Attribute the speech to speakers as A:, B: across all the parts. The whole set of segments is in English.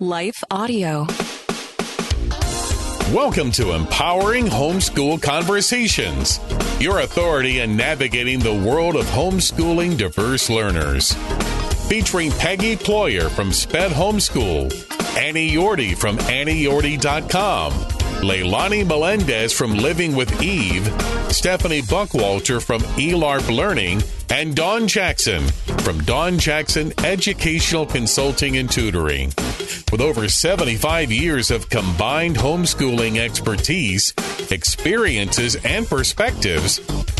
A: Life Audio.
B: Welcome to Empowering Homeschool Conversations, your authority in navigating the world of homeschooling diverse learners. Featuring Peggy Ployhar from SPED Homeschool, Annie Yorty from AnnieYorty.com, Leilani Melendez from Living with Eve, Stephanie Buckwalter from eLARP Learning, and Dawn Jackson from Dawn Jackson Educational Consulting and Tutoring. With over 75 years of combined homeschooling expertise, experiences, and perspectives,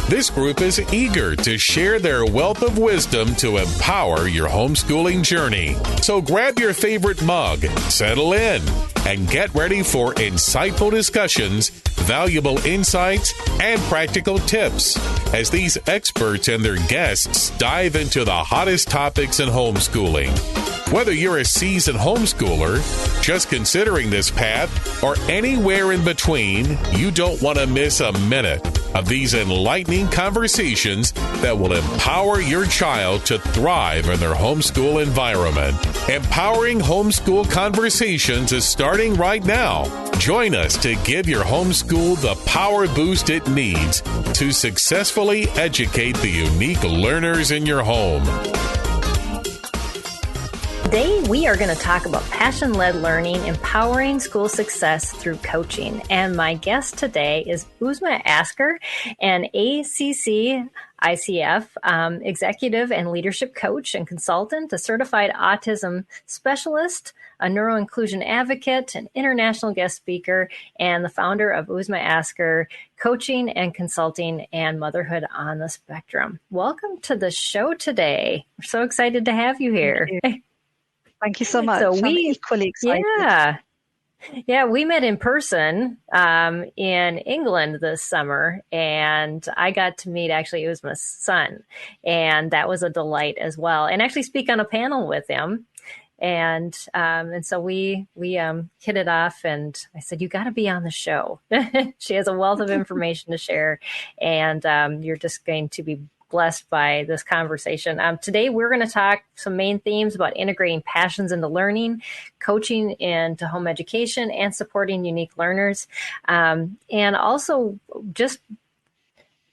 B: this group is eager to share their wealth of wisdom to empower your homeschooling journey. So grab your favorite mug, settle in, and get ready for insightful discussions, valuable insights, and practical tips as these experts and their guests dive into the hottest topics in homeschooling. Whether you're a seasoned homeschooler, just considering this path, or anywhere in between, you don't want to miss a minute of these enlightening conversations that will empower your child to thrive in their homeschool environment. Empowering Homeschool Conversations is starting right now. Join us to give your homeschool the power boost it needs to successfully educate the unique learners in your home.
C: Today, we are going to talk about passion-led learning, empowering school success through coaching. And my guest today is Uzma Akser, an ACC ICF executive and leadership coach and consultant, a certified Autism Specialist, a Neuroinclusion Advocate, an international guest speaker, and the founder of Uzma Akser Coaching and Consulting and Motherhood on the Spectrum. Welcome to the show today. We're so excited to have you here.
D: Thank you so much.
C: So
D: I'm equally excited.
C: Yeah, we met in person in England this summer, and I got to meet actually Uzma's son, and that was a delight as well. And actually speak on a panel with him, and so we hit it off. And I said, "You got to be on the show." She has a wealth of information to share, and you're just going to be blessed by this conversation. Today, we're going to talk some main themes about integrating passions into learning, coaching into home education, and supporting unique learners. And also just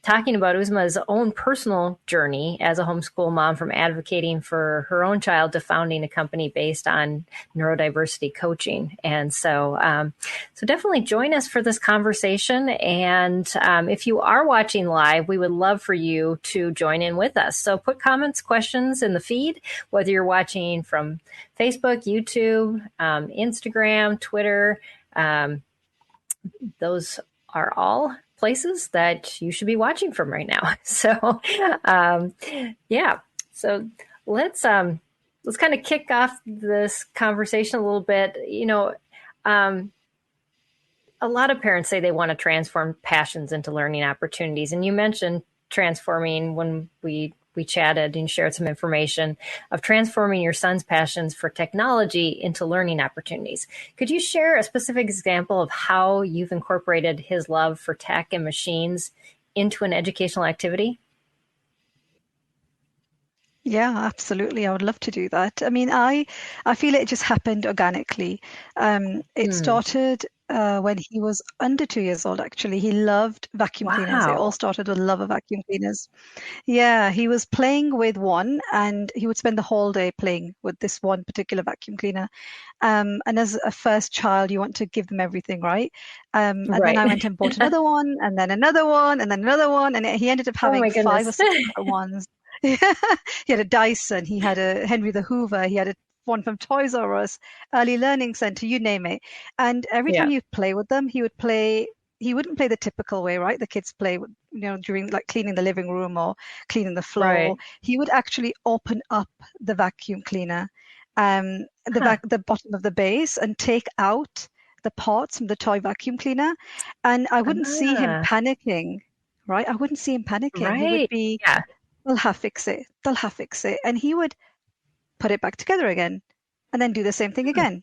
C: talking about Uzma's own personal journey as a homeschool mom, from advocating for her own child to founding a company based on neurodiversity coaching. And so definitely join us for this conversation. And if you are watching live, we would love for you to join in with us. So put comments, questions in the feed, whether you're watching from Facebook, YouTube, Instagram, Twitter. Those are all places that you should be watching from right now. So, So let's kind of kick off this conversation a little bit. You know, a lot of parents say they want to transform passions into learning opportunities, and you mentioned transforming when we chatted and shared some information of transforming your son's passions for technology into learning opportunities. Could you share a specific example of how you've incorporated his love for tech and machines into an educational activity?
D: Yeah, absolutely. I would love to do that. I mean, I feel it just happened organically. It started when he was under 2 years old, actually. He loved vacuum cleaners. It all started with love of vacuum cleaners. Yeah, he was playing with one, and he would spend the whole day playing with this one particular vacuum cleaner. And as a first child, you want to give them everything, right? And then I went and bought another one, and then another one, and then another one. And he ended up having 5 or 6 different ones. He had a Dyson, he had a Henry the Hoover, he had one from Toys R Us, Early Learning Center, you name it. And every time you'd play with them, he wouldn't play the typical way, right? The kids play, during like cleaning the living room or cleaning the floor. Right. He would actually open up the vacuum cleaner, the bottom of the base, and take out the parts from the toy vacuum cleaner. And I wouldn't see him panicking, right? I wouldn't see him panicking. Right. He would be, they'll half fix it. And he would put it back together again and then do the same thing again.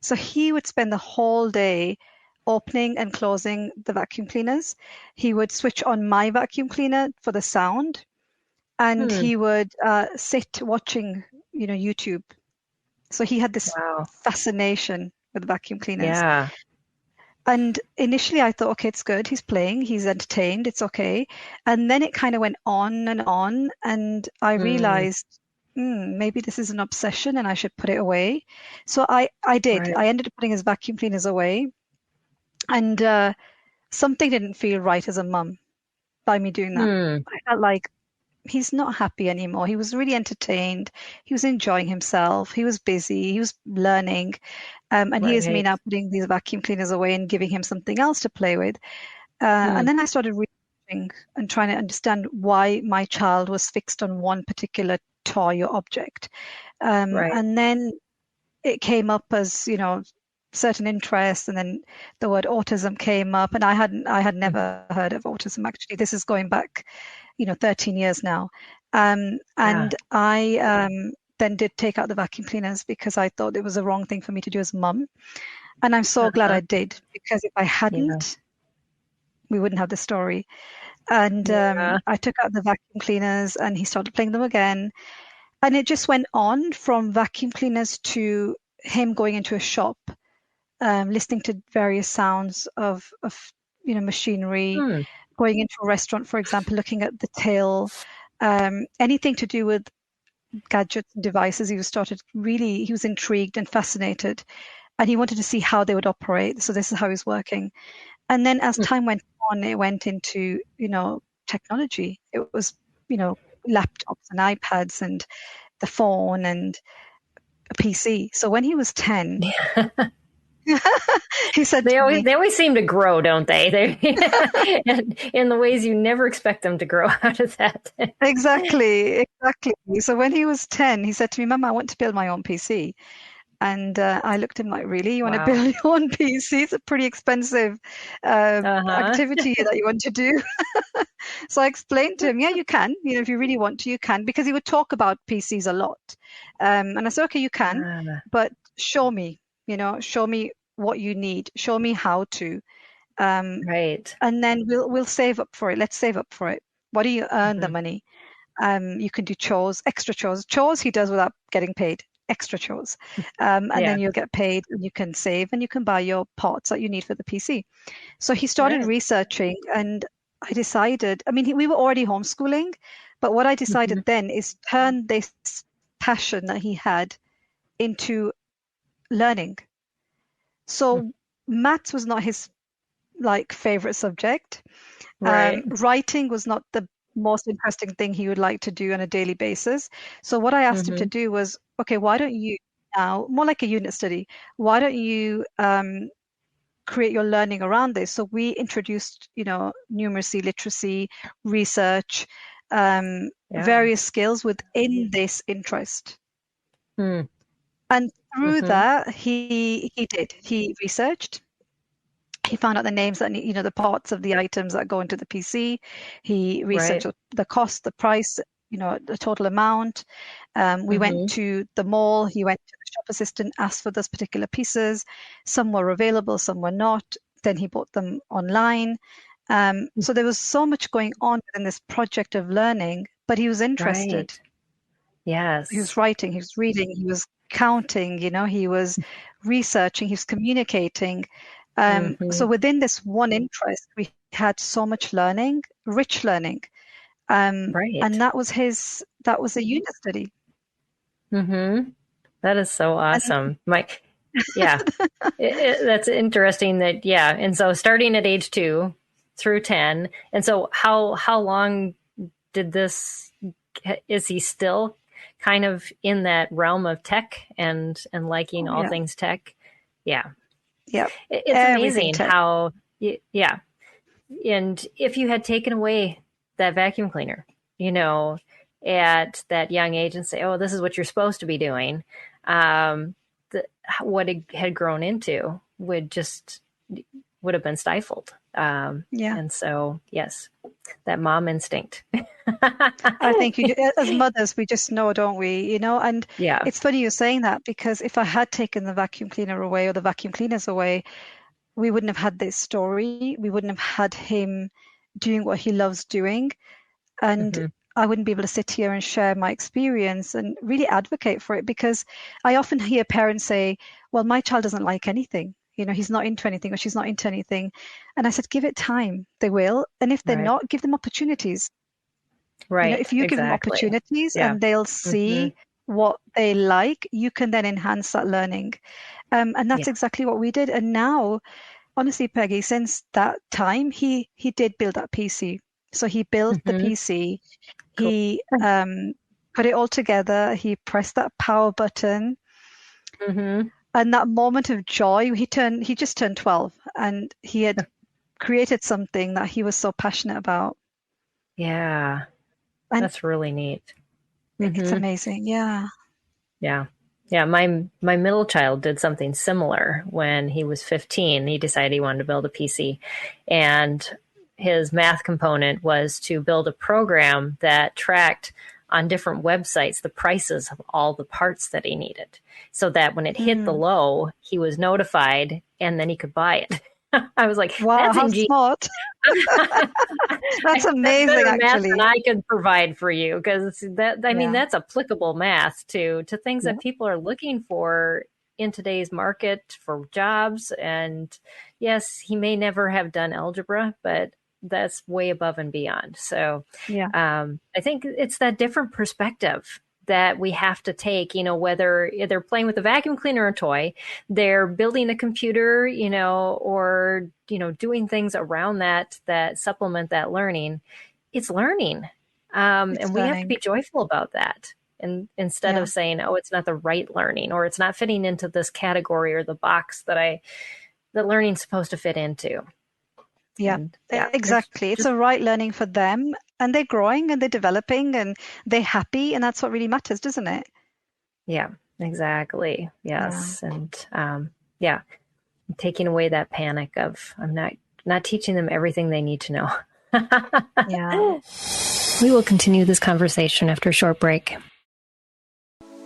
D: So he would spend the whole day opening and closing the vacuum cleaners. He would switch on my vacuum cleaner for the sound, and he would sit watching, YouTube So he had this
C: Wow.
D: fascination with vacuum cleaners.
C: Yeah.
D: And initially I thought, okay, it's good. He's playing, he's entertained, it's okay. And then it kind of went on and on. And I realized, maybe this is an obsession and I should put it away. So I did.
C: Right.
D: I ended up putting his vacuum cleaners away. And something didn't feel right as a mum by me doing that. I felt like he's not happy anymore. He was really entertained. He was enjoying himself. He was busy. He was learning. And here's me
C: Right.
D: now putting these vacuum cleaners away and giving him something else to play with. And then I started researching and trying to understand why my child was fixed on one particular toy or object.
C: Right.
D: And then it came up as, certain interests, and then the word autism came up, and I had never heard of autism actually. This is going back 13 years now. And I then did take out the vacuum cleaners because I thought it was the wrong thing for me to do as mum. And I'm so glad I did, because if I hadn't, we wouldn't have the story. And I took out the vacuum cleaners and he started playing them again. And it just went on from vacuum cleaners to him going into a shop, listening to various sounds of machinery, going into a restaurant, for example, looking at the till, anything to do with gadgets and devices. He was intrigued and fascinated, and he wanted to see how they would operate. So this is how he's working. And then as time went on, it went into, technology. It was, laptops and iPads and the phone and a PC. So when he was 10, he said
C: they always seem to grow, don't they? In the ways you never expect them to grow out of that.
D: Exactly. So when he was 10, he said to me, "Mum, I want to build my own PC." And I looked at him like, "Really? You want to build your own PC? It's a pretty expensive activity that you want to do." So I explained to him, "Yeah, you can. If you really want to, you can," because he would talk about PCs a lot. And I said, "Okay, you can, but show me. Show me what you need. Show me how to."
C: Right.
D: And then we'll save up for it. Let's save up for it. What do you earn the money? You can do chores, extra chores. Chores he does without getting paid. Extra chores. And then you'll get paid, and you can save, and you can buy your parts that you need for the PC. So he started researching, and I decided, we were already homeschooling, but what I decided then is turn this passion that he had into learning. So maths was not his favorite subject. Writing was not the most interesting thing he would like to do on a daily basis. So what I asked him to do was, okay, why don't you now, more like a unit study, why don't you create your learning around this? So we introduced, numeracy, literacy, research, various skills within this interest. And through that, he researched. He found out the names that, the parts of the items that go into the PC. He researched the cost, the price, the total amount. We went to the mall. He went to the shop assistant, asked for those particular pieces. Some were available, some were not. Then he bought them online. So there was so much going on in this project of learning, but he was interested.
C: Yes.
D: He was writing, he was reading, he was counting, he was researching, he was communicating. So within this one interest, we had so much learning, rich learning. And that was a unit study.
C: That is so awesome. That's interesting that, and so starting at age 2 through 10. And so how long is he still kind of in that realm of tech and liking all things tech? Yeah.
D: Yeah.
C: It's amazing how, and if you had taken away that vacuum cleaner, at that young age and say, oh, this is what you're supposed to be doing, what it had grown into would have been stifled. And so, yes, that mom instinct.
D: I think as mothers, we just know, don't we? And it's funny you're saying that, because if I had taken the vacuum cleaner away or the vacuum cleaners away, we wouldn't have had this story. We wouldn't have had him doing what he loves doing. And I wouldn't be able to sit here and share my experience and really advocate for it, because I often hear parents say, well, my child doesn't like anything. He's not into anything or she's not into anything. And I said, give it time. They will. And if they're
C: Right.
D: not, give them opportunities.
C: Right.
D: If you give them
C: Exactly.
D: opportunities
C: Yeah.
D: and they'll see what they like, you can then enhance that learning. And that's exactly what we did. And now, honestly, Peggy, since that time, he did build that PC. So he built the PC.
C: Cool.
D: He put it all together. He pressed that power button. And that moment of joy, he just turned 12, and he had created something that he was so passionate about.
C: Yeah.
D: And
C: that's really neat.
D: It's amazing. Yeah.
C: Yeah. Yeah. My middle child did something similar when he was 15. He decided he wanted to build a PC, and his math component was to build a program that tracked on different websites the prices of all the parts that he needed, so that when it hit the low, he was notified and then he could buy it. I was like,
D: wow,
C: that's
D: how
C: ingenious.
D: smart. That's amazing,
C: that's
D: actually.
C: math than I could provide for you, because that's applicable math to things that people are looking for in today's market for jobs. And yes, he may never have done algebra, but that's way above and beyond. So I think it's that different perspective that we have to take, whether they're playing with a vacuum cleaner or a toy, they're building a computer, or, doing things around that supplement that learning. It's learning. And we have to be joyful about that. And instead of saying, oh, it's not the right learning, or it's not fitting into this category or the box that learning's supposed to fit into.
D: Yeah, exactly. It's a right learning for them, and they're growing and they're developing and they're happy, and that's what really matters, doesn't it?
C: Yeah, exactly. Yes. And taking away that panic of I'm not teaching them everything they need to know. We will continue this conversation after a short break.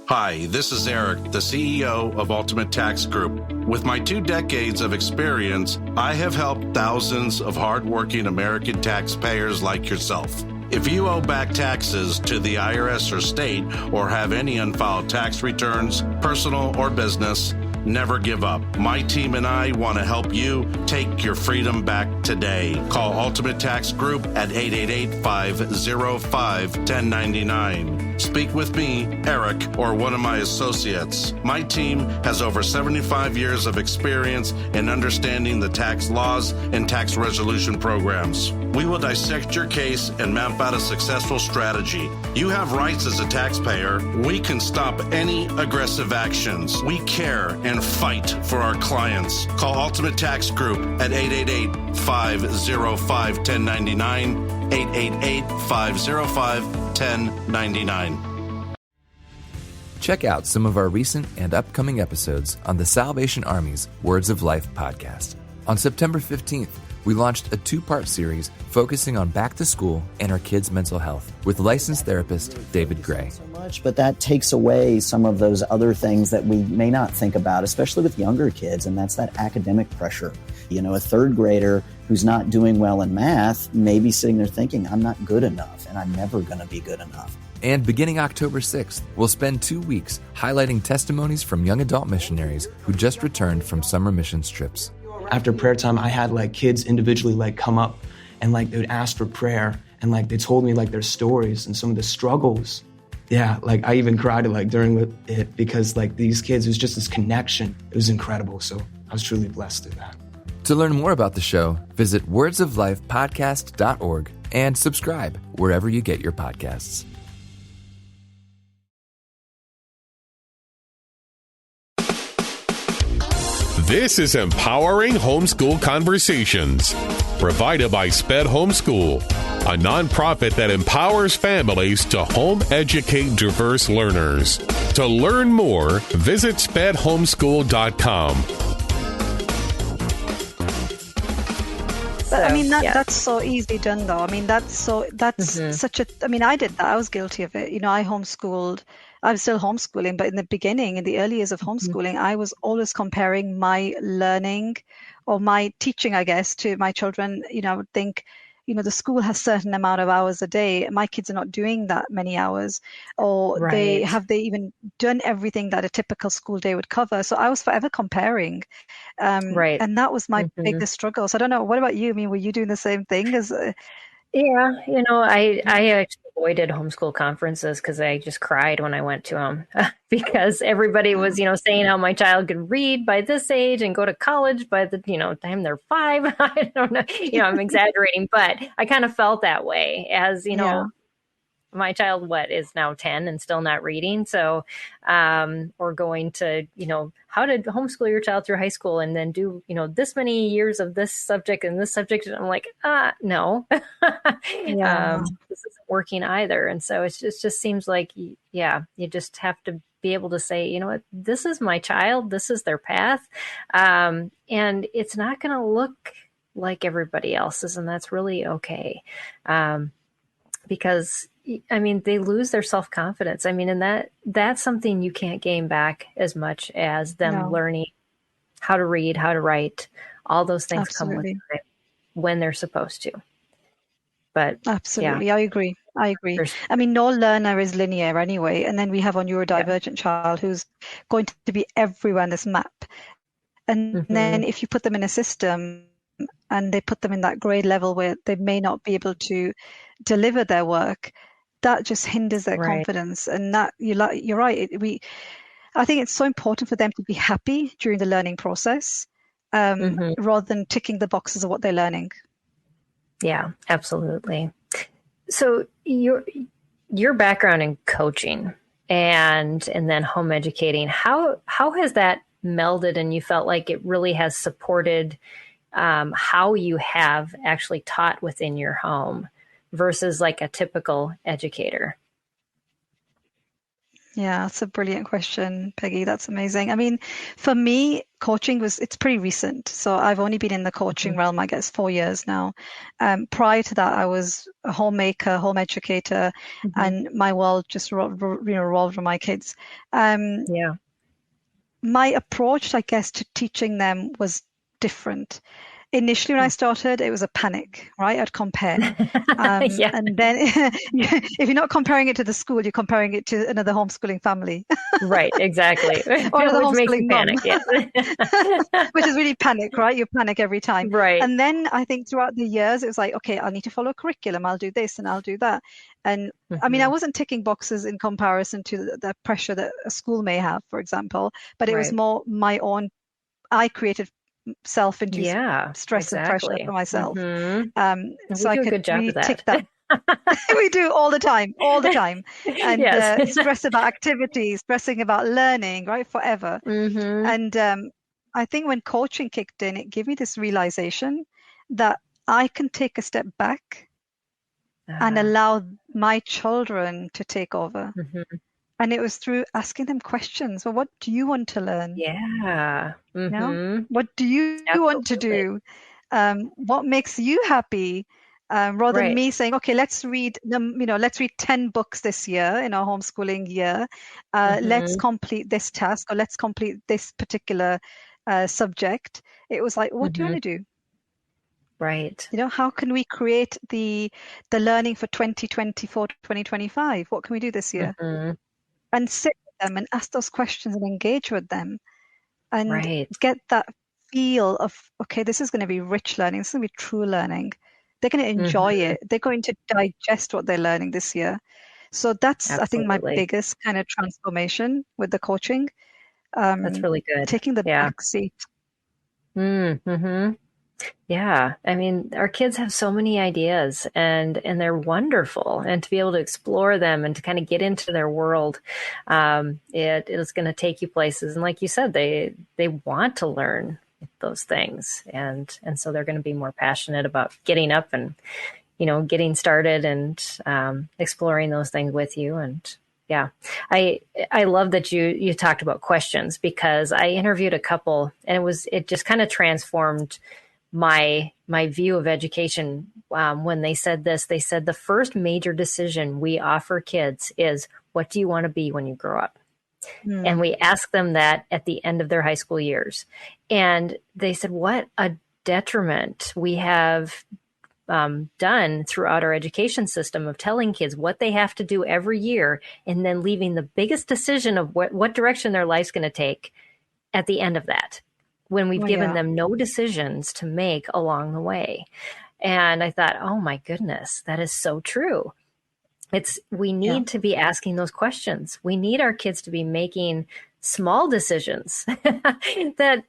A: Hi, this is Eric, the CEO of Ultimate Tax Group. With my 2 decades of experience, I have helped thousands of hardworking American taxpayers like yourself. If you owe back taxes to the IRS or state, or have any unfiled tax returns, personal or business, never give up. My team and I want to help you take your freedom back today. Call Ultimate Tax Group at 888-505-1099. Speak with me, Eric, or one of my associates. My team has over 75 years of experience in understanding the tax laws and tax resolution programs. We will dissect your case and map out a successful strategy. You have rights as a taxpayer. We can stop any aggressive actions. We care and fight for our clients. Call Ultimate Tax Group at 888-505-1099, 888-505-1099.
E: Check out some of our recent and upcoming episodes on the Salvation Army's Words of Life podcast. On September 15th, we launched a 2-part series focusing on back to school and our kids' mental health with licensed therapist David Gray.
F: So much, but that takes away some of those other things that we may not think about, especially with younger kids, and that's that academic pressure. A 3rd grader who's not doing well in math may be sitting there thinking, I'm not good enough, and I'm never going to be good enough.
E: And beginning October 6th, we'll spend 2 weeks highlighting testimonies from young adult missionaries who just returned from summer missions trips.
G: After prayer time, I had kids individually come up and they would ask for prayer, and they told me their stories and some of the struggles. Yeah, I even cried during it because these kids, it was just this connection. It was incredible. So I was truly blessed through that.
E: To learn more about the show, visit wordsoflifepodcast.org and subscribe wherever you get your podcasts.
B: This is Empowering Homeschool Conversations, provided by SPED Homeschool, a nonprofit that empowers families to home educate diverse learners. To learn more, visit spedhomeschool.com.
D: But that's so easily done, though. That's such a, I did that. I was guilty of it. I homeschooled. I'm still homeschooling, but in the beginning, in the early years of homeschooling, I was always comparing my learning or my teaching, I guess, to my children. I would think, the school has certain amount of hours a day. My kids are not doing that many hours, or
C: Right.
D: they even done everything that a typical school day would cover. So I was forever comparing.
C: Right.
D: And that was my
C: Mhm.
D: biggest struggle. So I don't know. What about you? I mean, were you doing the same thing as?
C: Yeah, I actually avoided homeschool conferences because I just cried when I went to them because everybody was, saying how my child could read by this age and go to college by the, time they're 5. I don't know, I'm exaggerating, but I kind of felt that way as,
D: Yeah.
C: my child, is now 10 and still not reading. So, or going to, how to homeschool your child through high school and then do, this many years of this subject and this subject. And I'm like, no,
D: Yeah.
C: this isn't working either. And so it just seems like, you just have to be able to say, you know what, this is my child, this is their path. And it's not going to look like everybody else's. And that's really okay. Because they lose their self-confidence. And that's something you can't gain back as much as them learning how to read, how to write. All those things come with it when they're supposed to. But
D: absolutely,
C: yeah.
D: I agree. No learner is linear anyway. And then we have a neurodivergent child who's going to be everywhere on this map. And then if you put them in a system and they put them in that grade level where they may not be able to deliver their work, that just hinders their confidence. And that you're right. I think it's so important for them to be happy during the learning process, rather than ticking the boxes of what they're learning.
C: Yeah, absolutely. So your background in coaching and then home educating, how has that melded and you felt like it really has supported how you have actually taught within your home versus like a typical educator?
D: Yeah, that's a brilliant question, Peggy. That's amazing. For me, coaching it's pretty recent. So I've only been in the coaching realm, I guess, 4 years now. Prior to that, I was a homemaker, home educator, and my world just revolved around my kids.
C: Yeah.
D: My approach, I guess, to teaching them was different. Initially, when I started, it was a panic, right? I'd compare. And then if you're not comparing it to the school, you're comparing it to another homeschooling family.
C: Right, exactly.
D: Or another
C: Which makes you
D: homeschooling mom.
C: panic, yeah.
D: Which is really panic, right? You panic every time.
C: Right.
D: And then I think throughout the years, it was like, okay, I'll need to follow a curriculum. I'll do this and I'll do that. And I wasn't ticking boxes in comparison to the pressure that a school may have, for example, but it was more my own, I created self-induced stress and pressure for myself. So I could really tick that. We do all the time. And stress about activities, stressing about learning, right? Forever. And I think when coaching kicked in, it gave me this realization that I can take a step back and allow my children to take over. And it was through asking them questions. Well, what do you want to learn?
C: Yeah.
D: What do you want to do? What makes you happy? Rather than me saying, okay, let's read 10 books this year in our homeschooling year. Let's complete this task, or let's complete this particular subject. It was like, what do you want to do?
C: Right.
D: How can we create the learning for 2024 to 2025? What can we do this year? And sit with them and ask those questions and engage with them and get that feel of, okay, this is going to be rich learning. This is going to be true learning. They're going to enjoy it. They're going to digest what they're learning this year. So that's, I think, my biggest kind of transformation with the coaching.
C: That's really good.
D: Taking the back seat.
C: Yeah. Our kids have so many ideas and they're wonderful, and to be able to explore them and to kind of get into their world, it is going to take you places. And like you said, they want to learn those things. And so they're going to be more passionate about getting up and, getting started and exploring those things with you. And yeah, I love that you talked about questions, because I interviewed a couple and it just kind of transformed my view of education when they said this. They said the first major decision we offer kids is, what do you want to be when you grow up? And we ask them that at the end of their high school years. And they said, what a detriment we have done throughout our education system of telling kids what they have to do every year and then leaving the biggest decision of what direction their life's going to take at the end of that, when we've given them no decisions to make along the way. And I thought, oh my goodness, that is so true. We need to be asking those questions. We need our kids to be making small decisions that,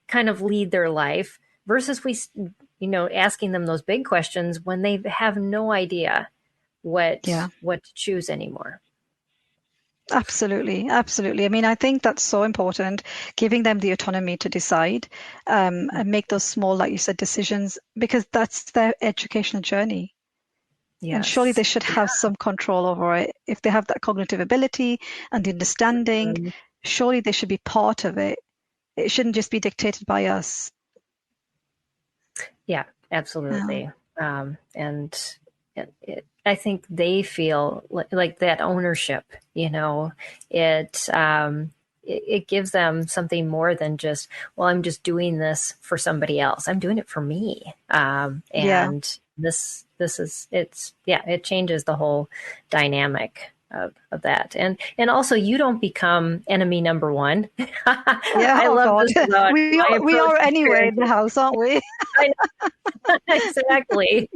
C: kind of lead their life versus asking them those big questions when they have no idea what to choose anymore.
D: Absolutely. Absolutely. I mean, I think that's so important, giving them the autonomy to decide and make those small, like you said, decisions, because that's their educational journey. Yes. And surely they should have some control over it. If they have that cognitive ability and the understanding, surely they should be part of it. It shouldn't just be dictated by us.
C: Yeah, absolutely. I think they feel like that ownership, it gives them something more than just, well, I'm just doing this for somebody else. I'm doing it for me. It changes the whole dynamic of that. And also you don't become enemy number one. I love this about
D: we are anyway in the house, aren't we?
C: I know. Exactly.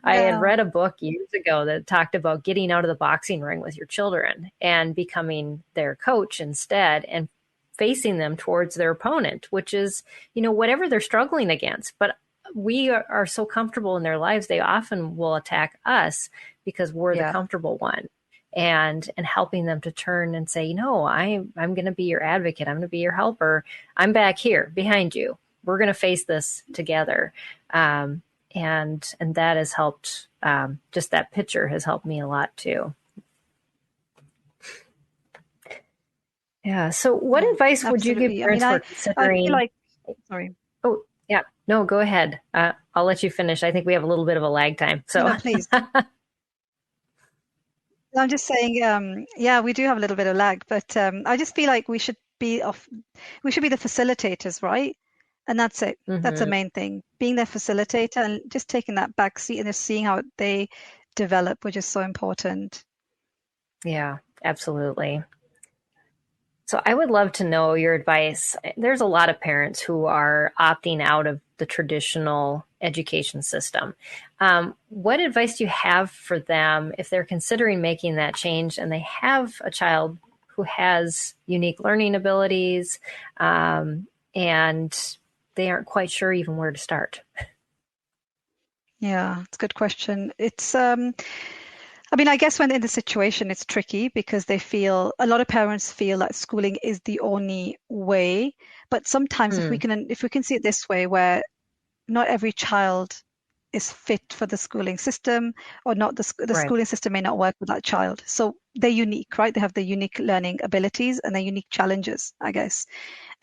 C: I had read a book years ago that talked about getting out of the boxing ring with your children and becoming their coach instead and facing them towards their opponent, which is, whatever they're struggling against. But we are so comfortable in their lives, they often will attack us because we're the comfortable one, and helping them to turn and say, I'm going to be your advocate. I'm going to be your helper. I'm back here behind you. We're going to face this together. And that has helped, just that picture has helped me a lot too. Yeah. So what advice would you give parents for considering? I feel like,
D: sorry.
C: Oh, yeah. No, go ahead. I'll let you finish. I think we have a little bit of a lag time. So
D: no, please. I'm just saying, we do have a little bit of lag, but I just feel like we should be the facilitators, right? And that's it. Mm-hmm. That's the main thing. Being their facilitator and just taking that back seat and just seeing how they develop, which is so important.
C: Yeah, absolutely. So I would love to know your advice. There's a lot of parents who are opting out of the traditional education system. What advice do you have for them if they're considering making that change and they have a child who has unique learning abilities and they aren't quite sure even where to start?
D: Yeah, it's a good question. It's I guess when in the situation, it's tricky because a lot of parents feel that schooling is the only way. But sometimes if we can see it this way, where not every child is fit for the schooling system, or not the schooling system may not work with that child. So they're unique, right? They have the unique learning abilities and their unique challenges, I guess.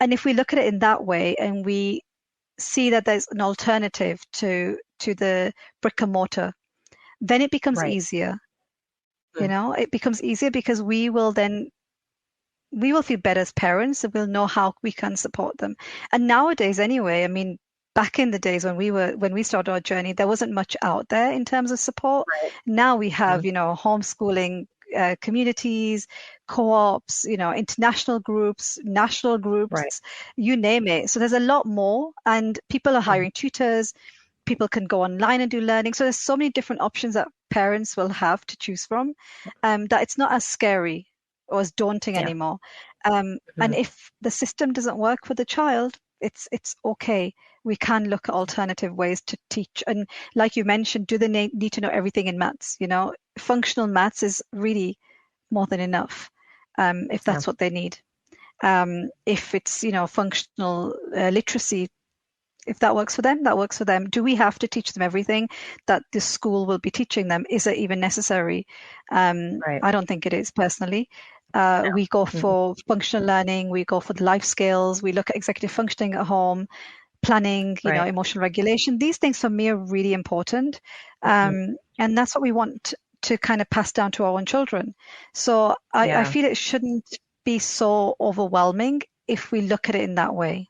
D: And if we look at it in that way and we see that there's an alternative to the brick and mortar, then it becomes easier. It becomes easier because we will feel better as parents and we'll know how we can support them. And nowadays anyway, back in the days when we started our journey, there wasn't much out there in terms of support. Right. Now we have, homeschooling communities, co-ops, international groups, national groups, you name it. So there's a lot more, and people are hiring tutors. People can go online and do learning. So there's so many different options that parents will have to choose from, that it's not as scary or as daunting anymore. And if the system doesn't work for the child, it's okay. We can look at alternative ways to teach. And like you mentioned, do they need to know everything in maths? Functional maths is really more than enough if that's what they need. If it's, functional literacy, if that works for them, that works for them. Do we have to teach them everything that the school will be teaching them? Is it even necessary? I don't think it is, personally. We go for functional learning. We go for the life skills. We look at executive functioning at home, planning, emotional regulation. These things for me are really important. And that's what we want to kind of pass down to our own children. So I feel it shouldn't be so overwhelming if we look at it in that way.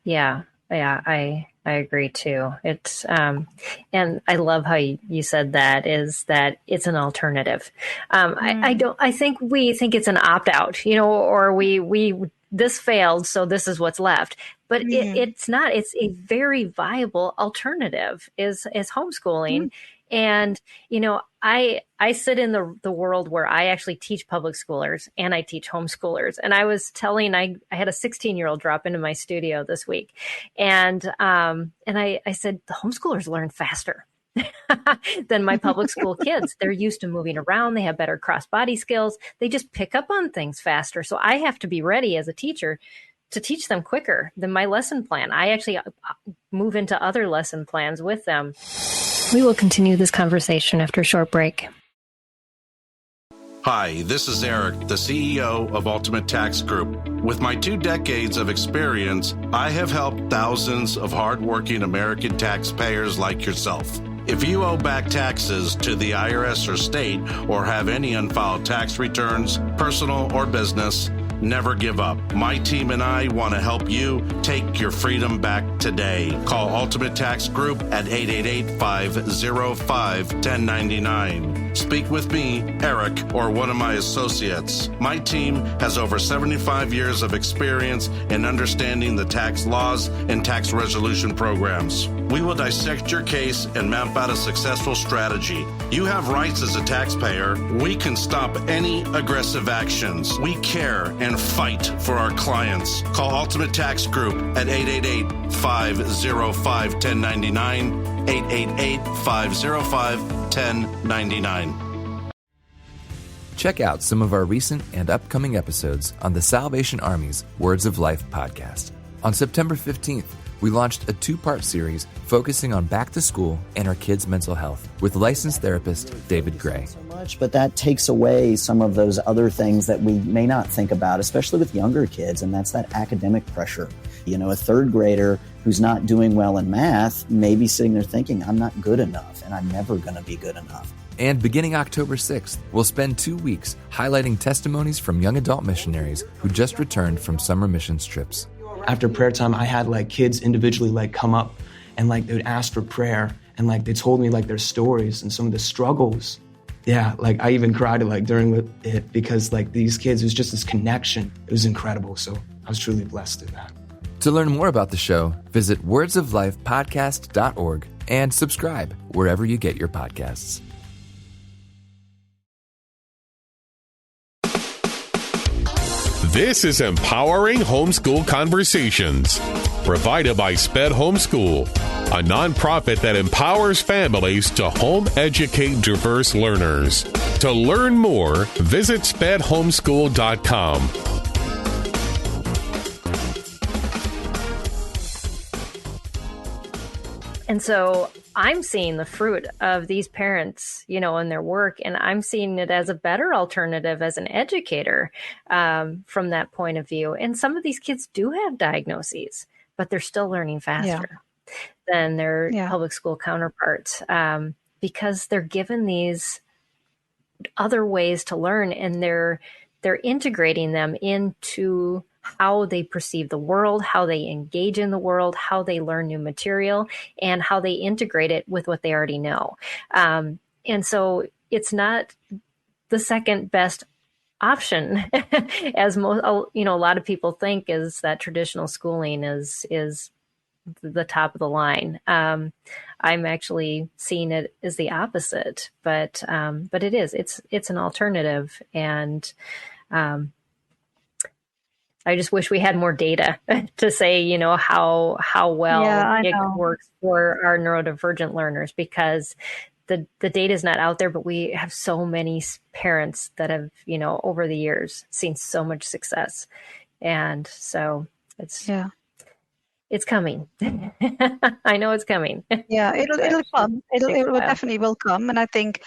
C: Yeah, I I agree too. It's and I love how you said that is that it's an alternative. I think we think it's an opt out, or we this failed, so this is what's left. But it's not. It's a very viable alternative is homeschooling. And, I sit in the world where I actually teach public schoolers and I teach homeschoolers. And I was telling, I had a 16-year-old drop into my studio this week. And I said, the homeschoolers learn faster than my public school kids. They're used to moving around. They have better cross-body skills. They just pick up on things faster. So I have to be ready as a teacher to teach them quicker than my lesson plan. I actually move into other lesson plans with them. We will continue this conversation after a short break.
A: Hi, this is Eric, the CEO of Ultimate Tax Group. With my 2 decades of experience, I have helped thousands of hardworking American taxpayers like yourself. If you owe back taxes to the IRS or state or have any unfiled tax returns, personal or business, never give up. My team and I want to help you take your freedom back today. Call Ultimate Tax Group at 888-505-1099. Speak with me, Eric, or one of my associates. My team has over 75 years of experience in understanding the tax laws and tax resolution programs. We will dissect your case and map out a successful strategy. You have rights as a taxpayer. We can stop any aggressive actions. We care and fight for our clients. Call Ultimate Tax Group at 888-505-1099, 888-505-1099.
E: Check out some of our recent and upcoming episodes on the Salvation Army's Words of Life podcast. On September 15th, we launched a 2-part series focusing on back to school and our kids' mental health with licensed therapist David Gray.
F: So much, but that takes away some of those other things that we may not think about, especially with younger kids, and that's that academic pressure. A third grader who's not doing well in math may be sitting there thinking, I'm not good enough and I'm never going to be good enough.
E: And beginning October 6th, we'll spend 2 weeks highlighting testimonies from young adult missionaries who just returned from summer missions trips.
G: After prayer time, I had kids individually come up and they would ask for prayer and they told me their stories and some of the struggles. Yeah, I even cried during it because these kids, it was just this connection. It was incredible. So I was truly blessed in that.
E: To learn more about the show, visit wordsoflifepodcast.org and subscribe wherever you get your podcasts.
B: This is Empowering Homeschool Conversations, provided by SPED Homeschool, a nonprofit that empowers families to home educate diverse learners. To learn more, visit spedhomeschool.com.
C: And so I'm seeing the fruit of these parents, in their work, and I'm seeing it as a better alternative as an educator from that point of view. And some of these kids do have diagnoses, but they're still learning faster than their public school counterparts because they're given these other ways to learn, and they're integrating them into how they perceive the world, how they engage in the world, how they learn new material, and how they integrate it with what they already know. And so it's not the second best option, as a lot of people think, is that traditional schooling is the top of the line. I'm actually seeing it as the opposite, but it is. It's an alternative, and I just wish we had more data to say, how well it works for our neurodivergent learners, because the data is not out there, but we have so many parents that have, over the years seen so much success. And so it's coming. I know it's coming.
D: Yeah, it'll come. It definitely will come. And I think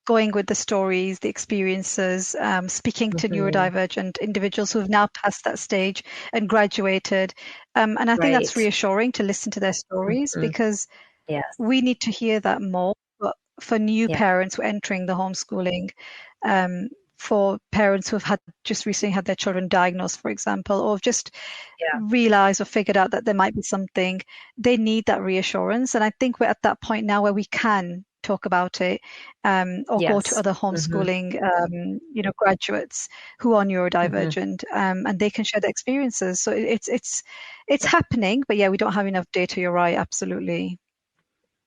D: going with the stories, the experiences, speaking to neurodivergent individuals who have now passed that stage and graduated. And I think that's reassuring to listen to their stories, because we need to hear that more. But for new parents who are entering the homeschooling for parents who have just recently had their children diagnosed, for example, or have just
C: Yeah.
D: realized or figured out that there might be something. They need that reassurance. And I think we're at that point now where we can talk about it, or go to
C: Yes.
D: other homeschooling, graduates who are neurodivergent, and they can share their experiences. So it's happening, but yeah, we don't have enough data. You're right, absolutely.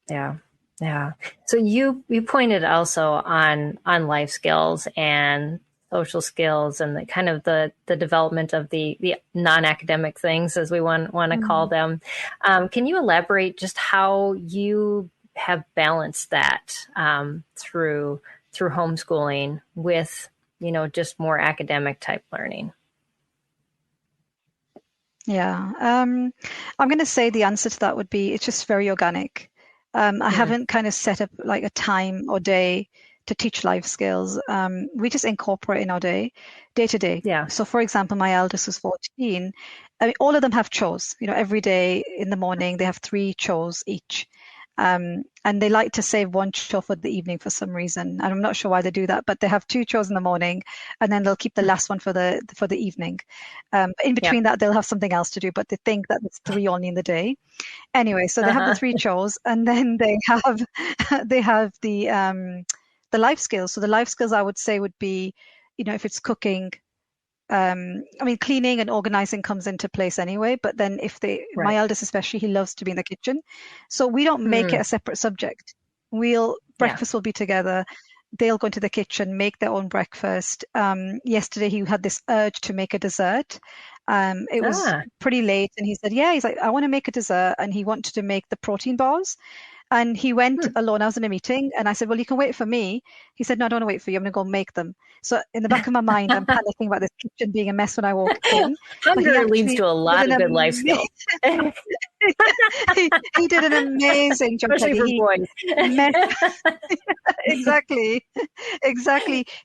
C: Yeah. Yeah. So you pointed also on life skills and social skills and the kind of the development of the non-academic things, as we want to call them. Can you elaborate just how you have balanced that through homeschooling with, just more academic type learning?
D: Yeah. I'm going to say the answer to that would be it's just very organic. I haven't kind of set up like a time or day to teach life skills. We just incorporate in our day to day.
C: Yeah.
D: So for example, my eldest was 14. I mean, all of them have chores, every day in the morning, they have 3 chores each. And they like to save 1 chore for the evening for some reason. And I'm not sure why they do that, but they have 2 chores in the morning, and then they'll keep the last one for the evening. In between that, they'll have something else to do, but they think that it's 3 only in the day. Anyway, so they have the 3 chores, and then they have the life skills. So the life skills I would say would be, if it's cooking. Cleaning and organizing comes into place anyway, but then my eldest especially, he loves to be in the kitchen. So we don't make it a separate subject. Breakfast will be together. They'll go into the kitchen, make their own breakfast. Yesterday he had this urge to make a dessert. It was pretty late, and he said, he's like, I want to make a dessert, and he wanted to make the protein bars. And he went alone. I was in a meeting, and I said, well, you can wait for me. He said, no, I don't want to wait for you. I'm going to go make them. So in the back of my mind, I'm panicking about this kitchen being a mess when I walk in.
C: Hunger leads to a lot of good life skills.
D: he did an amazing job.
C: Especially for boys.
D: Exactly.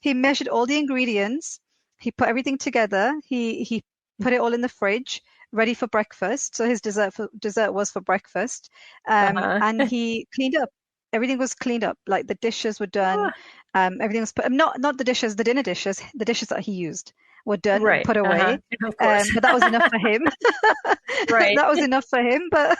D: He measured all the ingredients. He put everything together. He put it all in the fridge, ready for breakfast. So his dessert was for breakfast. And he cleaned up. Everything was cleaned up. Like the dishes were done. Everything was put, not the dishes, the dinner dishes, the dishes that he used were done and put away. But that was enough for him. That was enough for him, but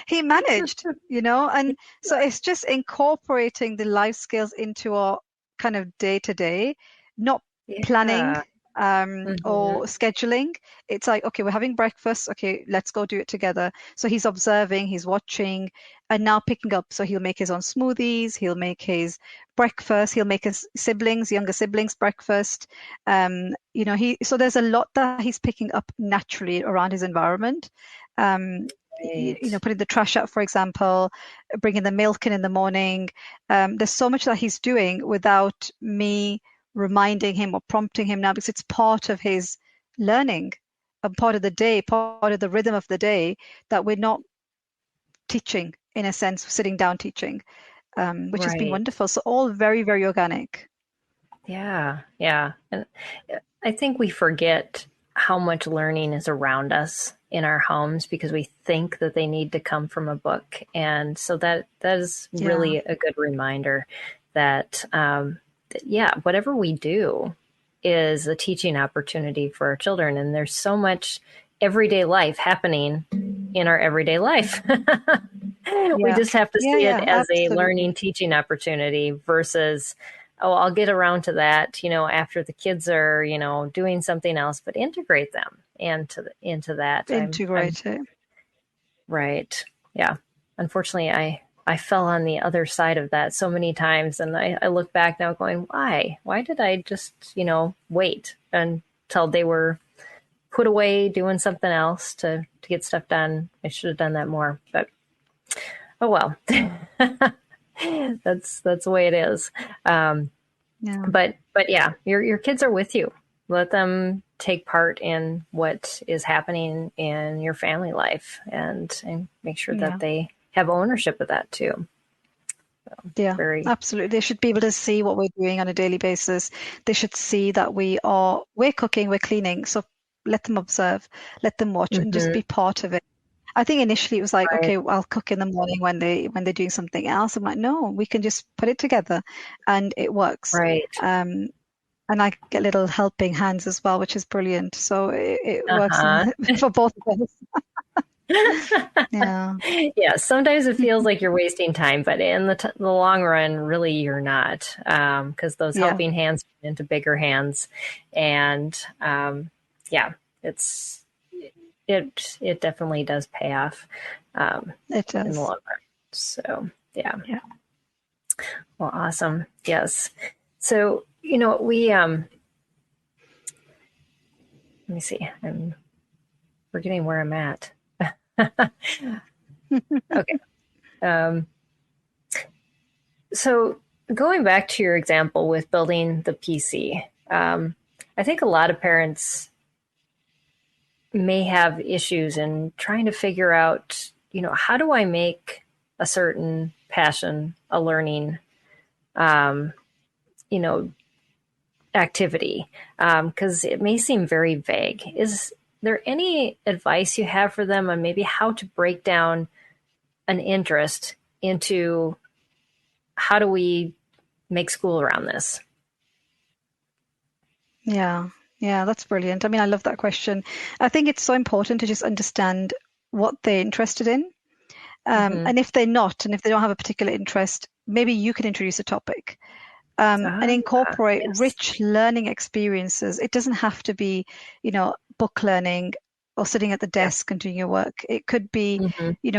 D: he managed, and so it's just incorporating the life skills into our kind of day to day, not planning or scheduling. It's like, okay, we're having breakfast. Okay, let's go do it together. So he's observing, he's watching, and now picking up. So he'll make his own smoothies. He'll make his breakfast. He'll make his younger siblings breakfast. So there's a lot that he's picking up naturally around his environment. Putting the trash out, for example, bringing the milk in the morning. There's so much that he's doing without me reminding him or prompting him now, because it's part of his learning, a part of the day, part of the rhythm of the day, that we're not teaching, in a sense, sitting down teaching, which has been wonderful. So all very, very organic.
C: Yeah. And I think we forget how much learning is around us in our homes because we think that they need to come from a book. And so that is really a good reminder that whatever we do is a teaching opportunity for our children. And there's so much everyday life happening in our everyday life. We just have to see it as a learning, teaching opportunity versus, I'll get around to that, after the kids are, doing something else, but integrate them into that.
D: Integrate it.
C: Right. Yeah. Unfortunately, I fell on the other side of that so many times. And I look back now going, why? Why did I just, wait until they were put away doing something else to get stuff done? I should have done that more, but oh well. That's the way it is. But yeah, your kids are with you. Let them take part in what is happening in your family life and make sure that they have ownership of that too. So,
D: absolutely. They should be able to see what we're doing on a daily basis. They should see that we're cooking, we're cleaning. So let them observe, let them watch, and just be part of it. I think initially it was like, okay, I'll cook in the morning when they're doing something else. I'm like, no, we can just put it together, and it works.
C: Right.
D: And And I get little helping hands as well, which is brilliant. So it works
C: Uh-huh.
D: for both of us. Yeah.
C: Yeah, sometimes it feels like you're wasting time, but in the long run, really you're not, because those
D: Yeah.
C: helping hands turn into bigger hands, and yeah, it definitely does pay off
D: It
C: in the
D: does.
C: long run. So yeah,
D: Yeah.
C: well, awesome. Yes. So we let me see. I'm forgetting where I'm at. Okay. So going back to your example with building the PC, I think a lot of parents may have issues in trying to figure out, how do I make a certain passion, a learning, activity? Because it may seem very vague. Is there any advice you have for them on maybe how to break down an interest into how do we make school around this?
D: Yeah. Yeah, that's brilliant. I mean, I love that question. I think it's so important to just understand what they're interested in. And if they're not, and if they don't have a particular interest, maybe you can introduce a topic and incorporate
C: Yes.
D: rich learning experiences. It doesn't have to be, book learning or sitting at the desk and doing your work. It could be,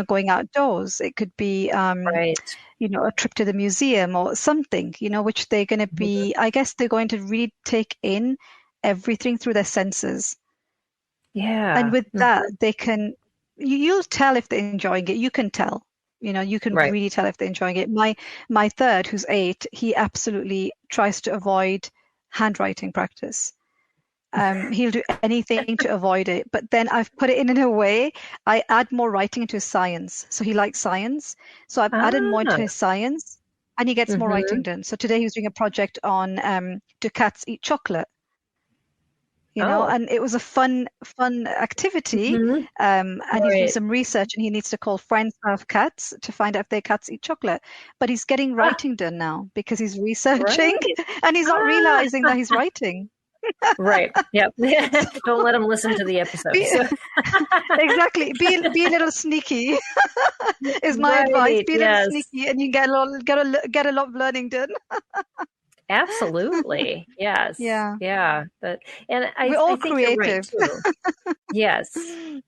D: going outdoors. It could be,
C: Right.
D: a trip to the museum or something, which they're going to be, I guess they're going to really take in everything through their senses.
C: Yeah.
D: And with that, they can, you'll tell if they're enjoying it. You can tell, you can
C: Right.
D: really tell if they're enjoying it. My third, who's 8, he absolutely tries to avoid handwriting practice. He'll do anything to avoid it. But then I've put it in a way, I add more writing into his science. So he likes science. So I've added more into his science and he gets more writing done. So today he was doing a project on do cats eat chocolate? And it was a fun activity. And he's doing some research and he needs to call friends who have cats to find out if their cats eat chocolate. But he's getting writing done now because he's researching and he's not realizing that he's writing.
C: Right. Yep. Don't let them listen to the episode.
D: Exactly. Be a little sneaky is my advice. Be a little sneaky and you get a lot of learning done.
C: Absolutely. Yes.
D: Yeah.
C: Yeah.
D: We're all
C: I think
D: creative.
C: You're right too. Yes,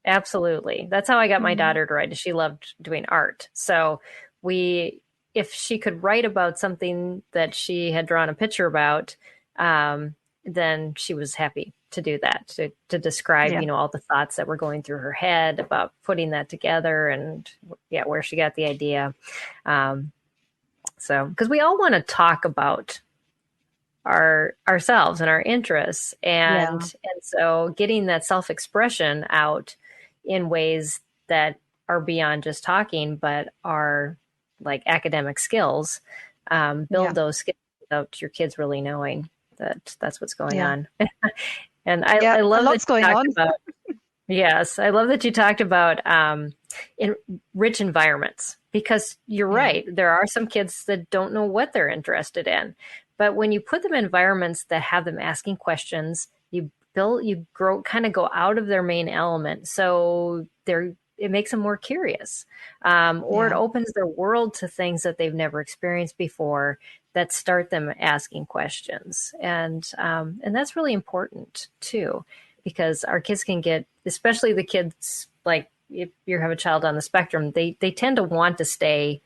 C: absolutely. That's how I got my daughter to write. She loved doing art. So if she could write about something that she had drawn a picture about, then she was happy to do that, to describe, all the thoughts that were going through her head about putting that together and where she got the idea. So, because we all want to talk about ourselves and our interests. And so getting that self-expression out in ways that are beyond just talking, but are like academic skills, build those skills without your kids really knowing that that's what's going on. And I love
D: what's going on.
C: Yes, I love that you talked about in rich environments, because you're right. There are some kids that don't know what they're interested in. But when you put them in environments that have them asking questions, you go out of their main element. So it makes them more curious, or it opens their world to things that they've never experienced before that start them asking questions. And that's really important too, because our kids can get, especially the kids, like if you have a child on the spectrum, they tend to want to stay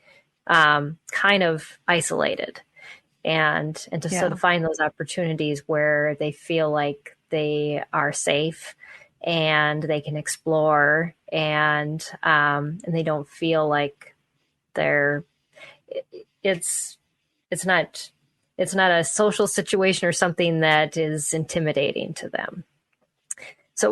C: kind of isolated. And to sort of find those opportunities where they feel like they are safe and they can explore and they don't feel like it's not a social situation or something that is intimidating to them. So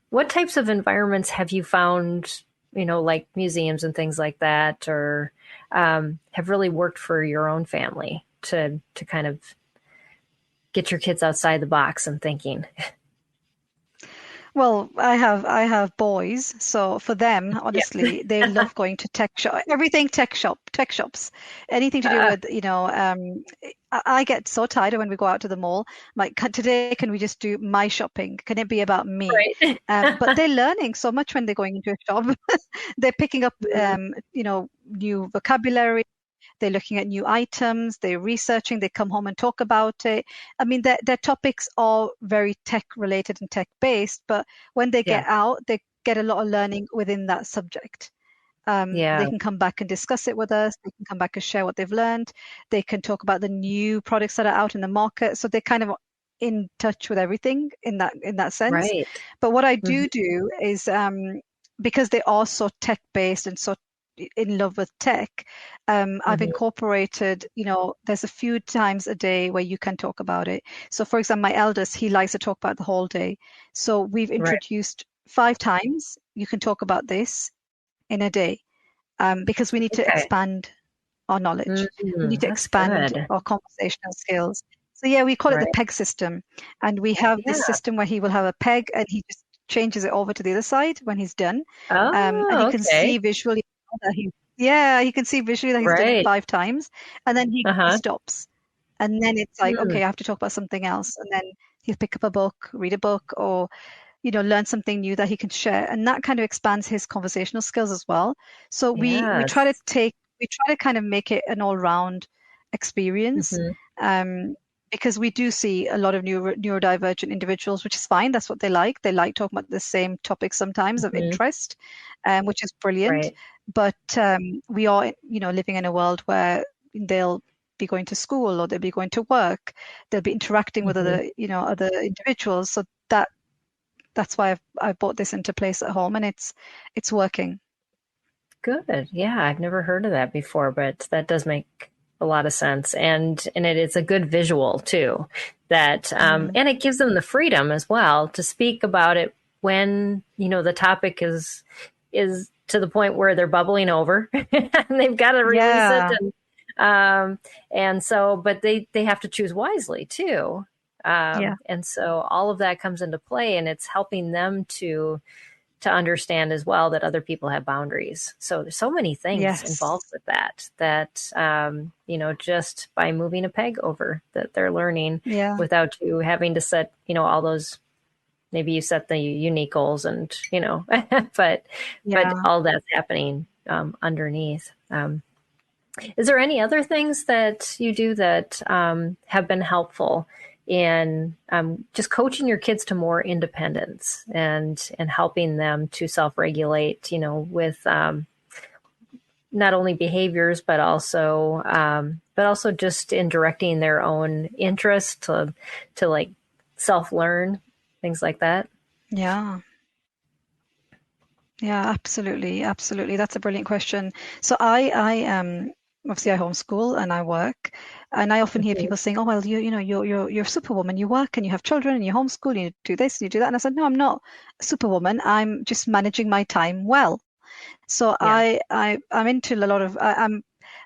C: what types of environments have you found, like museums and things like that, or have really worked for your own family to kind of get your kids outside the box and thinking?
D: Well, I have boys, so for them, honestly, they love going to tech shop, everything tech shops, anything to do with, I get so tired when we go out to the mall. I'm like, today, can we just do my shopping? Can it be about me?
C: Right.
D: But they're learning so much when they're going into a shop. They're picking up, new vocabulary. They're looking at new items, they're researching, they come home and talk about it. I mean, their topics are very tech related and tech based, but when they get out, they get a lot of learning within that subject. They can come back and discuss it with us. They can come back and share what they've learned. They can talk about the new products that are out in the market. So they're kind of in touch with everything in that sense.
C: Right.
D: But what I do is, because they are so tech based and so in love with tech, I've incorporated, there's a few times a day where you can talk about it. So for example, my eldest, he likes to talk about the whole day. So we've introduced 5 times you can talk about this in a day, because we need to expand our knowledge. We need to expand our conversational skills. So yeah, we call it the PEG system. And we have this system where he will have a PEG and he just changes it over to the other side when he's done. And you can see visually that he can see visually that he's done it 5 times, and then he stops, and then it's like, okay, I have to talk about something else, and then he'll pick up a book, read a book, or learn something new that he can share, and that kind of expands his conversational skills as well. So we try to kind of make it an all-round experience, because we do see a lot of neurodivergent individuals, which is fine. That's what they like. They like talking about the same topics sometimes of interest, which is brilliant. Right. But we are, living in a world where they'll be going to school or they'll be going to work. They'll be interacting with other individuals. So that's why I've brought this into place at home, and it's working.
C: Good. Yeah, I've never heard of that before, but that does make a lot of sense, and it is a good visual too. That and it gives them the freedom as well to speak about it when the topic is to the point where they're bubbling over and they've got to release it, and so, but they have to choose wisely too. And so all of that comes into play, and it's helping them to understand as well that other people have boundaries. So there's so many things involved with that, just by moving a peg over, that they're learning without you having to set, all those, maybe you set the unique goals and, but all that's happening underneath. Is there any other things that you do that have been helpful in just coaching your kids to more independence and helping them to self-regulate, with not only behaviors, but also just in directing their own interest to like self-learn, things like that?
D: Yeah, absolutely. That's a brilliant question. So I obviously I homeschool and I work, and I often hear people saying, "Oh, well, you're Superwoman. You work and you have children and you homeschool. And you do this and you do that." And I said, "No, I'm not a Superwoman. I'm just managing my time well." So I'm into a lot of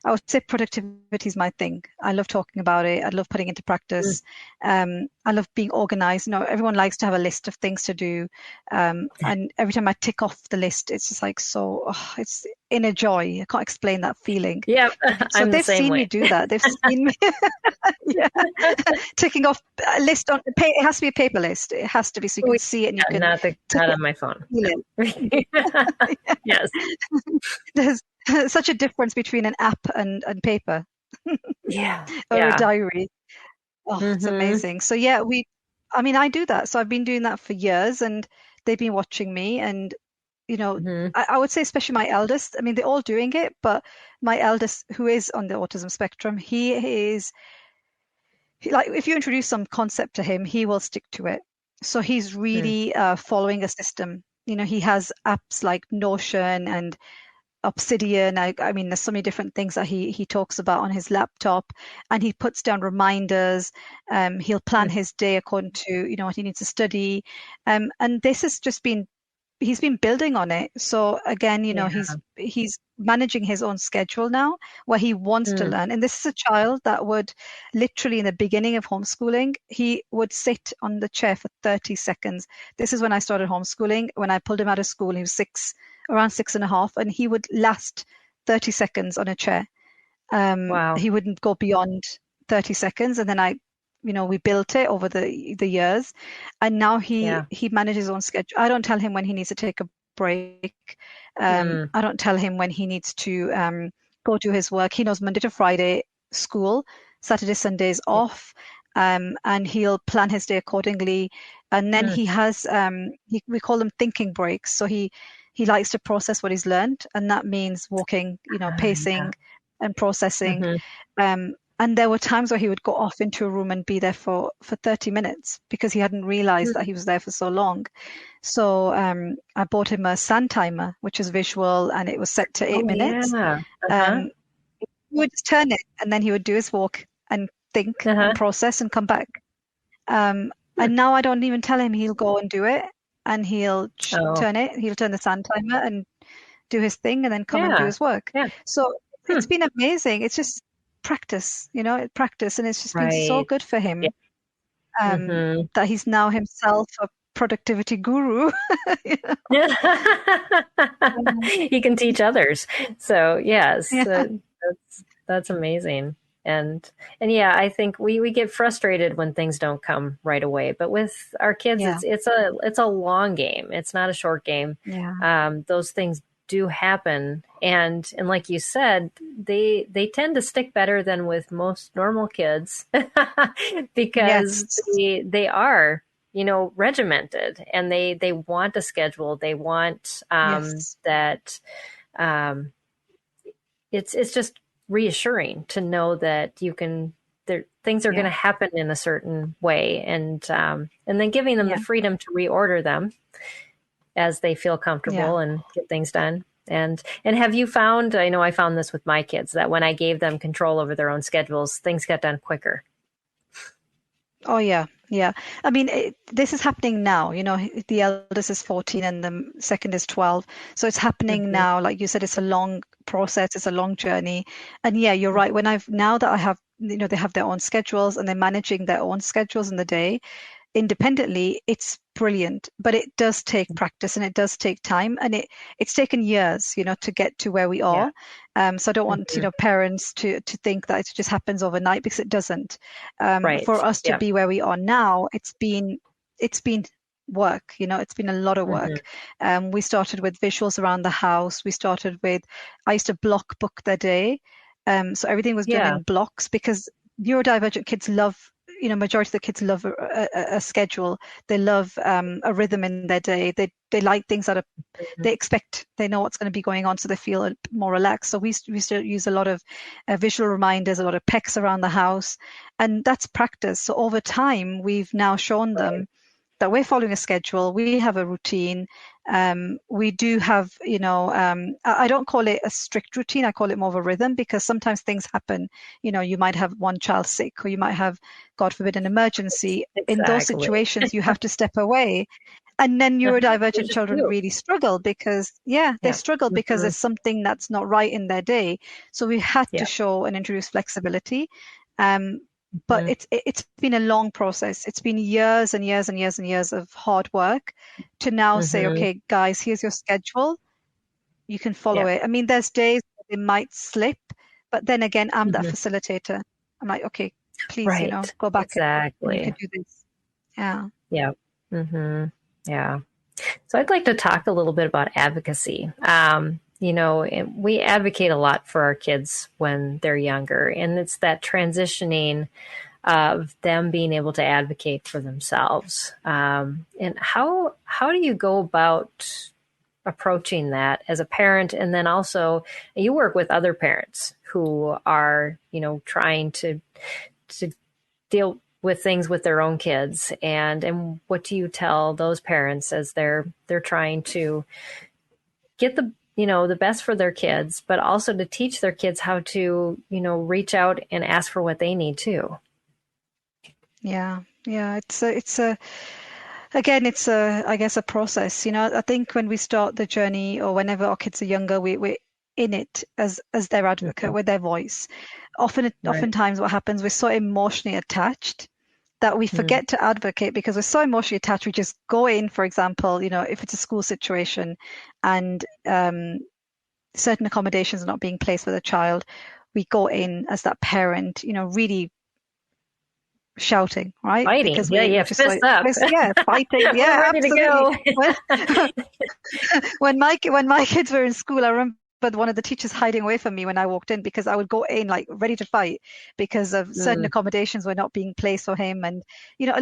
D: I would say productivity is my thing. I love talking about it. I love putting it into practice. I love being organized. Everyone likes to have a list of things to do. And every time I tick off the list, it's just like, it's inner joy. I can't explain that feeling.
C: Yeah.
D: So they've seen me do that. They've seen me ticking off a list on it has to be a paper list. It has to be so you can see it and you can
C: not on my phone. Yes.
D: There's such a difference between an app and paper. Or a diary. It's amazing. So I do that. So I've been doing that for years, and they've been watching me, and I would say especially my eldest, they're all doing it, but my eldest, who is on the autism spectrum, if you introduce some concept to him, he will stick to it. So he's really following a system. He has apps like Notion and Obsidian. There's so many different things that he talks about on his laptop, and he puts down reminders. He'll plan his day according to what he needs to study, and this has just been he's been building on it. So again, he's managing his own schedule now where he wants to learn. And this is a child that would literally, in the beginning of homeschooling, he would sit on the chair for 30 seconds. This is when I started homeschooling. When I pulled him out of school, he was around 6.5, and he would last 30 seconds on a chair.
C: Wow.
D: He wouldn't go beyond 30 seconds. And then we built it over the years, and now he manages his own schedule. I don't tell him when he needs to take a break. I don't tell him when he needs to go do his work. He knows Monday to Friday school, Saturday, Sundays off, and he'll plan his day accordingly. And then he has we call them thinking breaks. So he likes to process what he's learned, and that means walking, pacing and processing. And there were times where he would go off into a room and be there for 30 minutes because he hadn't realized that he was there for so long. So I bought him a sand timer, which is visual, and it was set to 8 minutes. He would just turn it, and then he would do his walk and think and process and come back. And now I don't even tell him. He'll go and do it, and he'll turn it. He'll turn the sand timer and do his thing, and then come and do his work. So it's been amazing. It's just practice, practice, and it's just been so good for him that he's now himself a productivity guru.
C: He can teach others. So yes, that's amazing. And I think we get frustrated when things don't come right away. But with our kids, it's a long game. It's not a short game. Those things do happen, and like you said, they tend to stick better than with most normal kids because they are regimented, and they want a schedule. They want that. It's just reassuring to know that things are going to happen in a certain way, and then giving them the freedom to reorder them as they feel comfortable and get things done. And have you found, I know I found this with my kids, that when I gave them control over their own schedules, things got done quicker?
D: Oh, yeah. Yeah. I mean, this is happening now. The eldest is 14 and the second is 12. So it's happening now. Like you said, it's a long process. It's a long journey. And you're right. Now that I have, they have their own schedules and they're managing their own schedules in the day independently, it's brilliant. But it does take practice, and it does take time, and it's taken years, to get to where we are. So I don't want parents to think that it just happens overnight, because it doesn't. For us to be where we are now, it's been work. It's been a lot of work. We started with visuals around the house. I used to block book their day, so everything was done in blocks, because neurodivergent kids love, majority of the kids love a schedule. They love a rhythm in their day. They like things that they expect. They know what's going to be going on, so they feel more relaxed. So we still use a lot of visual reminders, a lot of pecks around the house, and that's practice. So over time, we've now shown them that we're following a schedule. We have a routine. We do have, I don't call it a strict routine. I call it more of a rhythm, because sometimes things happen. You might have one child sick, or you might have, God forbid, an emergency. In those situations, you have to step away. And then neurodivergent children really struggle because, they struggle because there's something that's not right in their day. So we had to show and introduce flexibility. But it's been a long process. It's been years and years and years and years of hard work to now say, okay, guys, here's your schedule. You can follow it. I mean, there's days where they might slip, but then again, I'm that facilitator. I'm like, okay, please, go back.
C: Exactly.
D: And you can do this. Yeah.
C: Yeah. Yeah. So I'd like to talk a little bit about advocacy. We advocate a lot for our kids when they're younger, and it's that transitioning of them being able to advocate for themselves. And how do you go about approaching that as a parent? And then also you work with other parents who are, trying to deal with things with their own kids. And what do you tell those parents as they're trying to get the best for their kids, but also to teach their kids how to, reach out and ask for what they need too?
D: Yeah. It's again, it's I guess a process. I think when we start the journey, or whenever our kids are younger, we're in it as their advocate, with their voice. Oftentimes what happens, we're so emotionally attached that we forget to advocate, because we're so emotionally attached. We just go in, for example, if it's a school situation and certain accommodations are not being placed for the child, we go in as that parent, really shouting, right?
C: Fighting.
D: Because
C: we're
D: just
C: fist up.
D: Fighting.
C: Yeah, ready
D: absolutely.
C: to go.
D: When my kids were in school, I remember one of the teachers hiding away from me when I walked in, because I would go in like ready to fight because of certain accommodations were not being placed for him. And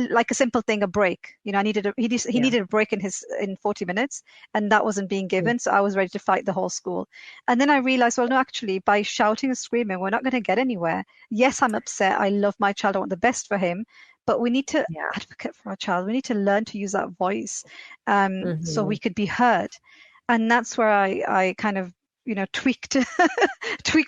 D: like a simple thing, a break, he needed a break in 40 minutes, and that wasn't being given. So I was ready to fight the whole school. And then I realized, well, no, actually, by shouting and screaming, we're not going to get anywhere. Yes, I'm upset, I love my child, I want the best for him, but we need to advocate for our child. We need to learn to use that voice, so we could be heard. And that's where I kind of tweaked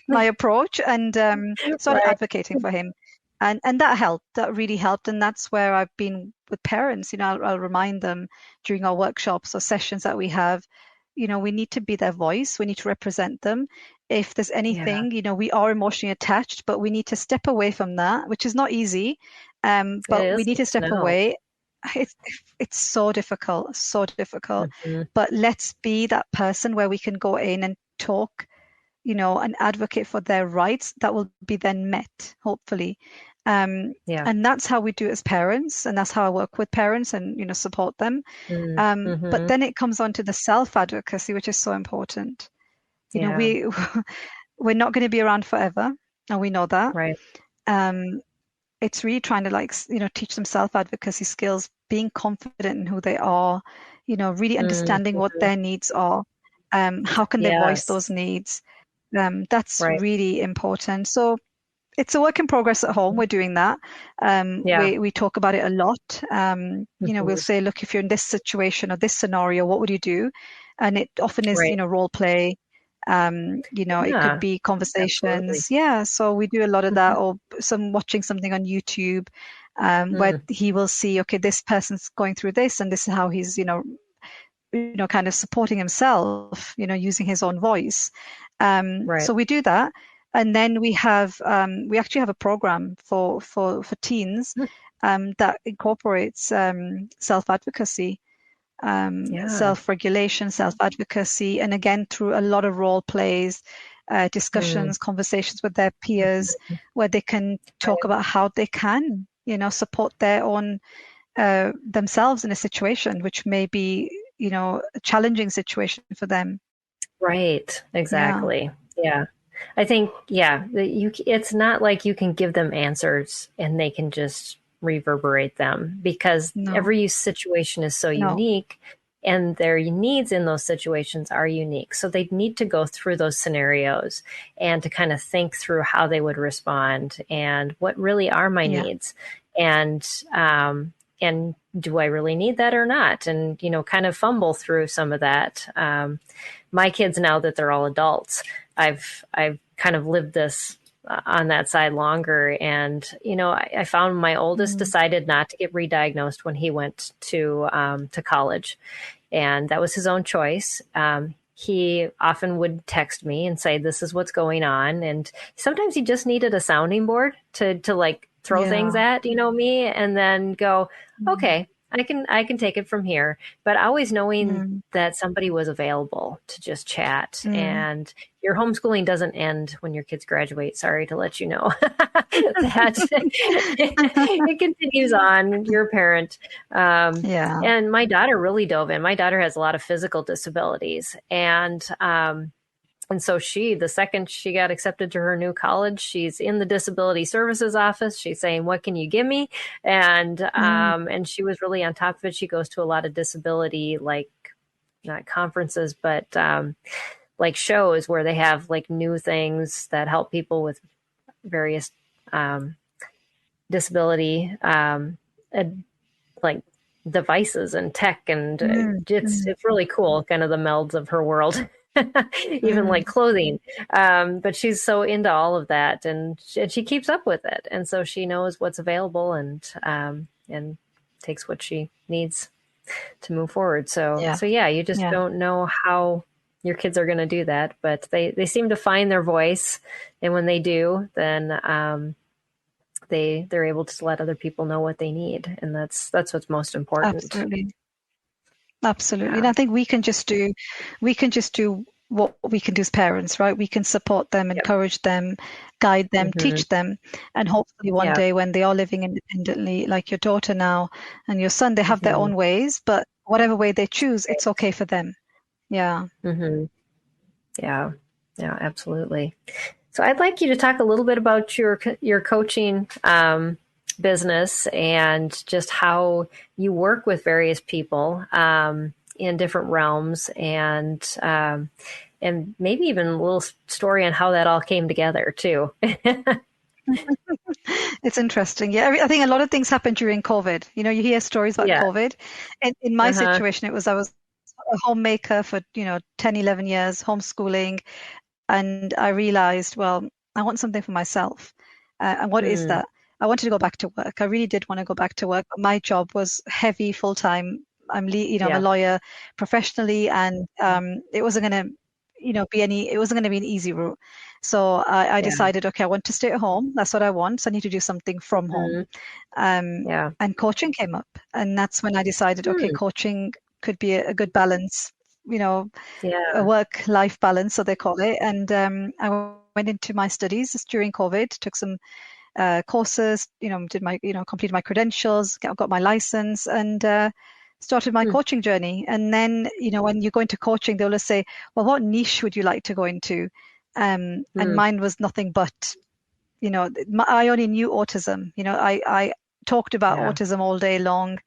D: my approach and started advocating for him, and that helped. That really helped. And that's where I've been with parents. I'll remind them during our workshops or sessions that we have, we need to be their voice, we need to represent them. If there's anything, we are emotionally attached, but we need to step away from that, which is not easy, but we need to step away. It's so difficult, but let's be that person where we can go in and talk, and advocate for their rights that will be then met, hopefully. And that's how we do it as parents, and that's how I work with parents and support them. But then it comes on to the self-advocacy, which is so important. We're not going to be around forever, and we know that.
C: Right.
D: It's really trying to teach them self-advocacy skills, being confident in who they are, really understanding what their needs are. How can they voice those needs? That's really important. So it's a work in progress at home. We're doing that. We talk about it a lot. We'll say, look, if you're in this situation or this scenario, what would you do? And it often is, role play. It could be conversations. Absolutely. So we do a lot of that, or watching something on YouTube, where he will see, okay, this person's going through this, and this is how he's, kind of supporting himself, using his own voice. So we do that. And then we actually have a program for teens that incorporates self-advocacy, self-regulation, self-advocacy, and again, through a lot of role plays, discussions, conversations with their peers, where they can talk about how they can, support their own themselves in a situation which may be, a challenging situation for them.
C: Right. Exactly. Yeah. I think, it's not like you can give them answers and they can just reverberate them, because every situation is so unique, and their needs in those situations are unique. So they need to go through those scenarios and to kind of think through how they would respond and what really are my needs, and do I really need that or not? And, kind of fumble through some of that. My kids, now that they're all adults, I've kind of lived this on that side longer. And, I found my oldest decided not to get re-diagnosed when he went to college. And that was his own choice. He often would text me and say, this is what's going on. And sometimes he just needed a sounding board to throw things at, me, and then go, okay, I can take it from here. But always knowing that somebody was available to just chat. And your homeschooling doesn't end when your kids graduate. Sorry to let you know that it continues on. You're a parent. And my daughter really dove in. My daughter has a lot of physical disabilities, and so the second she got accepted to her new college, she's in the disability services office. She's saying, what can you give me? And she was really on top of it. She goes to a lot of disability, not conferences, but shows where they have new things that help people with various disability, devices and tech. And it's really cool, kind of the melds of her world. Even clothing. But she's so into all of that, and she keeps up with it. And so she knows what's available and takes what she needs move forward. So
D: Yeah.
C: yeah, you just don't know how your kids are going to do that, but they seem to find their voice, and when they do, then they're able to let other people know what they need, and that's what's most important.
D: Absolutely.
C: Yeah.
D: And I think we can just do what we can do as parents, right? We can support them, encourage them, guide them, teach them, and hopefully one day when they are living independently, like your daughter now and your son, they have their own ways, but whatever way they choose, it's okay for them. Yeah.
C: Yeah, absolutely. So I'd like you to talk a little bit about your coaching business and just how you work with various people in different realms, and maybe even a little story on how that all came together too.
D: It's interesting. Yeah, I think a lot of things happened during COVID. You hear stories about COVID. In my situation, I was a homemaker for 10, 11 years, homeschooling, and I realized, well, I want something for myself. And what is that? I wanted to go back to work. I really did want to go back to work, but my job was heavy, full time. I'm a lawyer professionally, and it wasn't going to it wasn't going to be an easy route. So I decided, okay, I want to stay at home. That's what I want. So I need to do something from home. And coaching came up, and that's when I decided, okay, coaching could be a good balance, a work-life balance, so they call it. And I went into my studies during COVID, took some courses, did my, completed my credentials, got my license, and started my coaching journey. And then, when you go into coaching, they'll just say, well, what niche would you like to go into? And mine was nothing but, I only knew autism. I talked about autism all day long.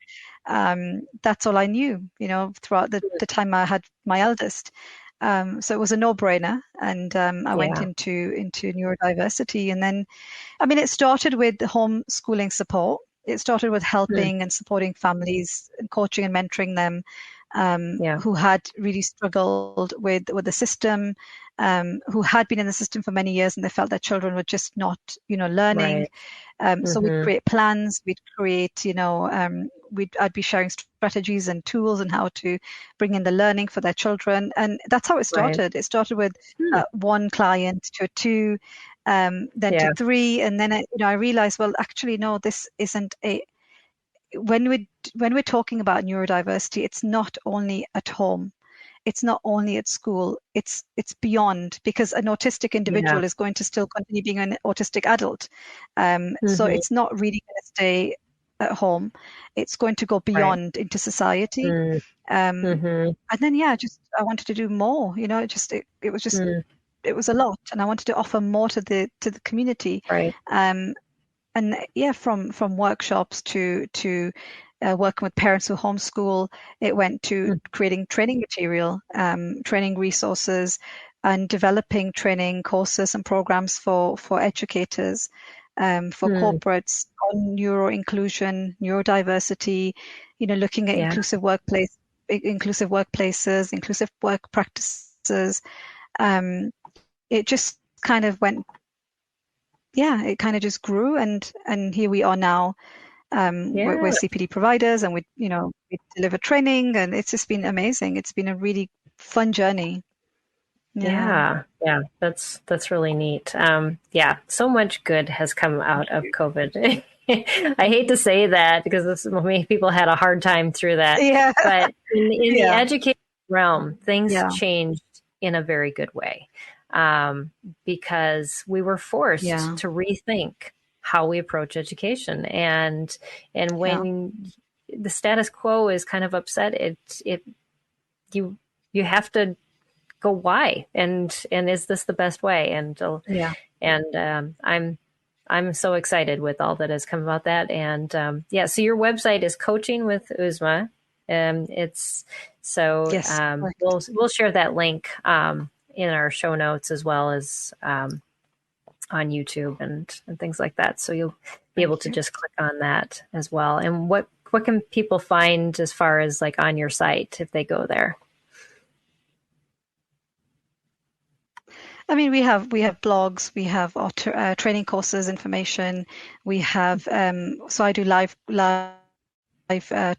D: That's all I knew, throughout the time I had my eldest. So it was a no-brainer, and I went into neurodiversity. And then, it started with homeschooling support. It started with helping and supporting families, and coaching and mentoring them who had really struggled with the system, who had been in the system for many years, and they felt their children were just not, learning. So we'd create plans, we'd create, I'd be sharing strategies and tools and how to bring in the learning for their children. And that's how it started. It started with one client to two, then to three. And then, I realized, well, actually, no, this isn't when we're talking about neurodiversity, it's not only at home. It's not only at school, it's beyond, because an autistic individual is going to still continue being an autistic adult. So it's not really going to stay at home. It's going to go beyond into society. And then, I wanted to do more, it was a lot, and I wanted to offer more to the community. And from workshops to working with parents who homeschool, it went to creating training material, training resources, and developing training courses and programs for educators, for corporates on neuroinclusion, neurodiversity, looking at inclusive workplaces, inclusive work practices. It just kind of went, it kind of just grew, and here we are now. We're CPD providers, and we deliver training, and it's just been amazing. It's been a really fun journey.
C: That's really neat. So much good has come out of COVID. I hate to say that, because many people had a hard time through that. But in the education realm, things changed in a very good way, because we were forced to rethink how we approach education, and when the status quo is kind of upset, you have to go, why, and is this the best way? I'm so excited with all that has come about that. And so your website is Coaching with Uzma. We'll share that link in our show notes, as well as on YouTube and things like that. So you'll be able to just click on that as well. And what can people find as far as like on your site if they go there?
D: We have blogs, we have our training courses, information. We have so I do live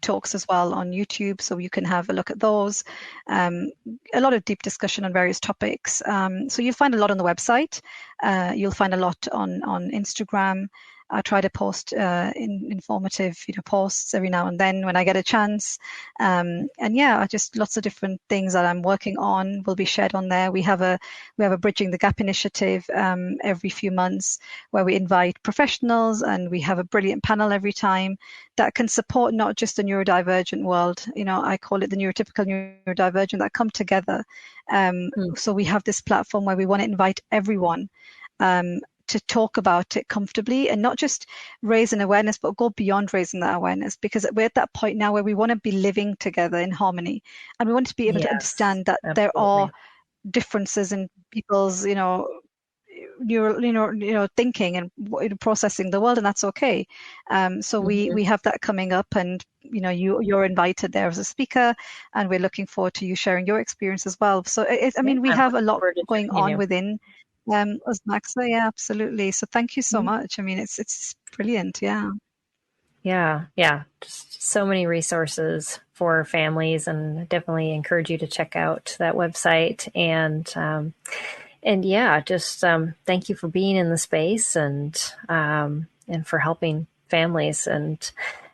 D: talks as well on YouTube, so you can have a look at those. A lot of deep discussion on various topics. So you'll find a lot on the website. You'll find a lot on Instagram. I try to post informative, posts every now and then when I get a chance. And yeah, just lots of different things that I'm working on will be shared on there. We have a Bridging the Gap initiative every few months where we invite professionals, and we have a brilliant panel every time that can support not just the neurodivergent world. I call it the neurotypical neurodivergent that come together. So we have this platform where we want to invite everyone to talk about it comfortably, and not just raise an awareness, but go beyond raising that awareness, because we're at that point now where we want to be living together in harmony, and we want to be able to understand that there are differences in people's, thinking and processing the world, and that's okay. So we have that coming up, and you're invited there as a speaker, and we're looking forward to you sharing your experience as well. So we have a lot going on within Uzma Akser. Yeah, absolutely. So thank you so much. It's brilliant. Yeah.
C: Just so many resources for families, and definitely encourage you to check out that website. And just thank you for being in the space, and for helping families. And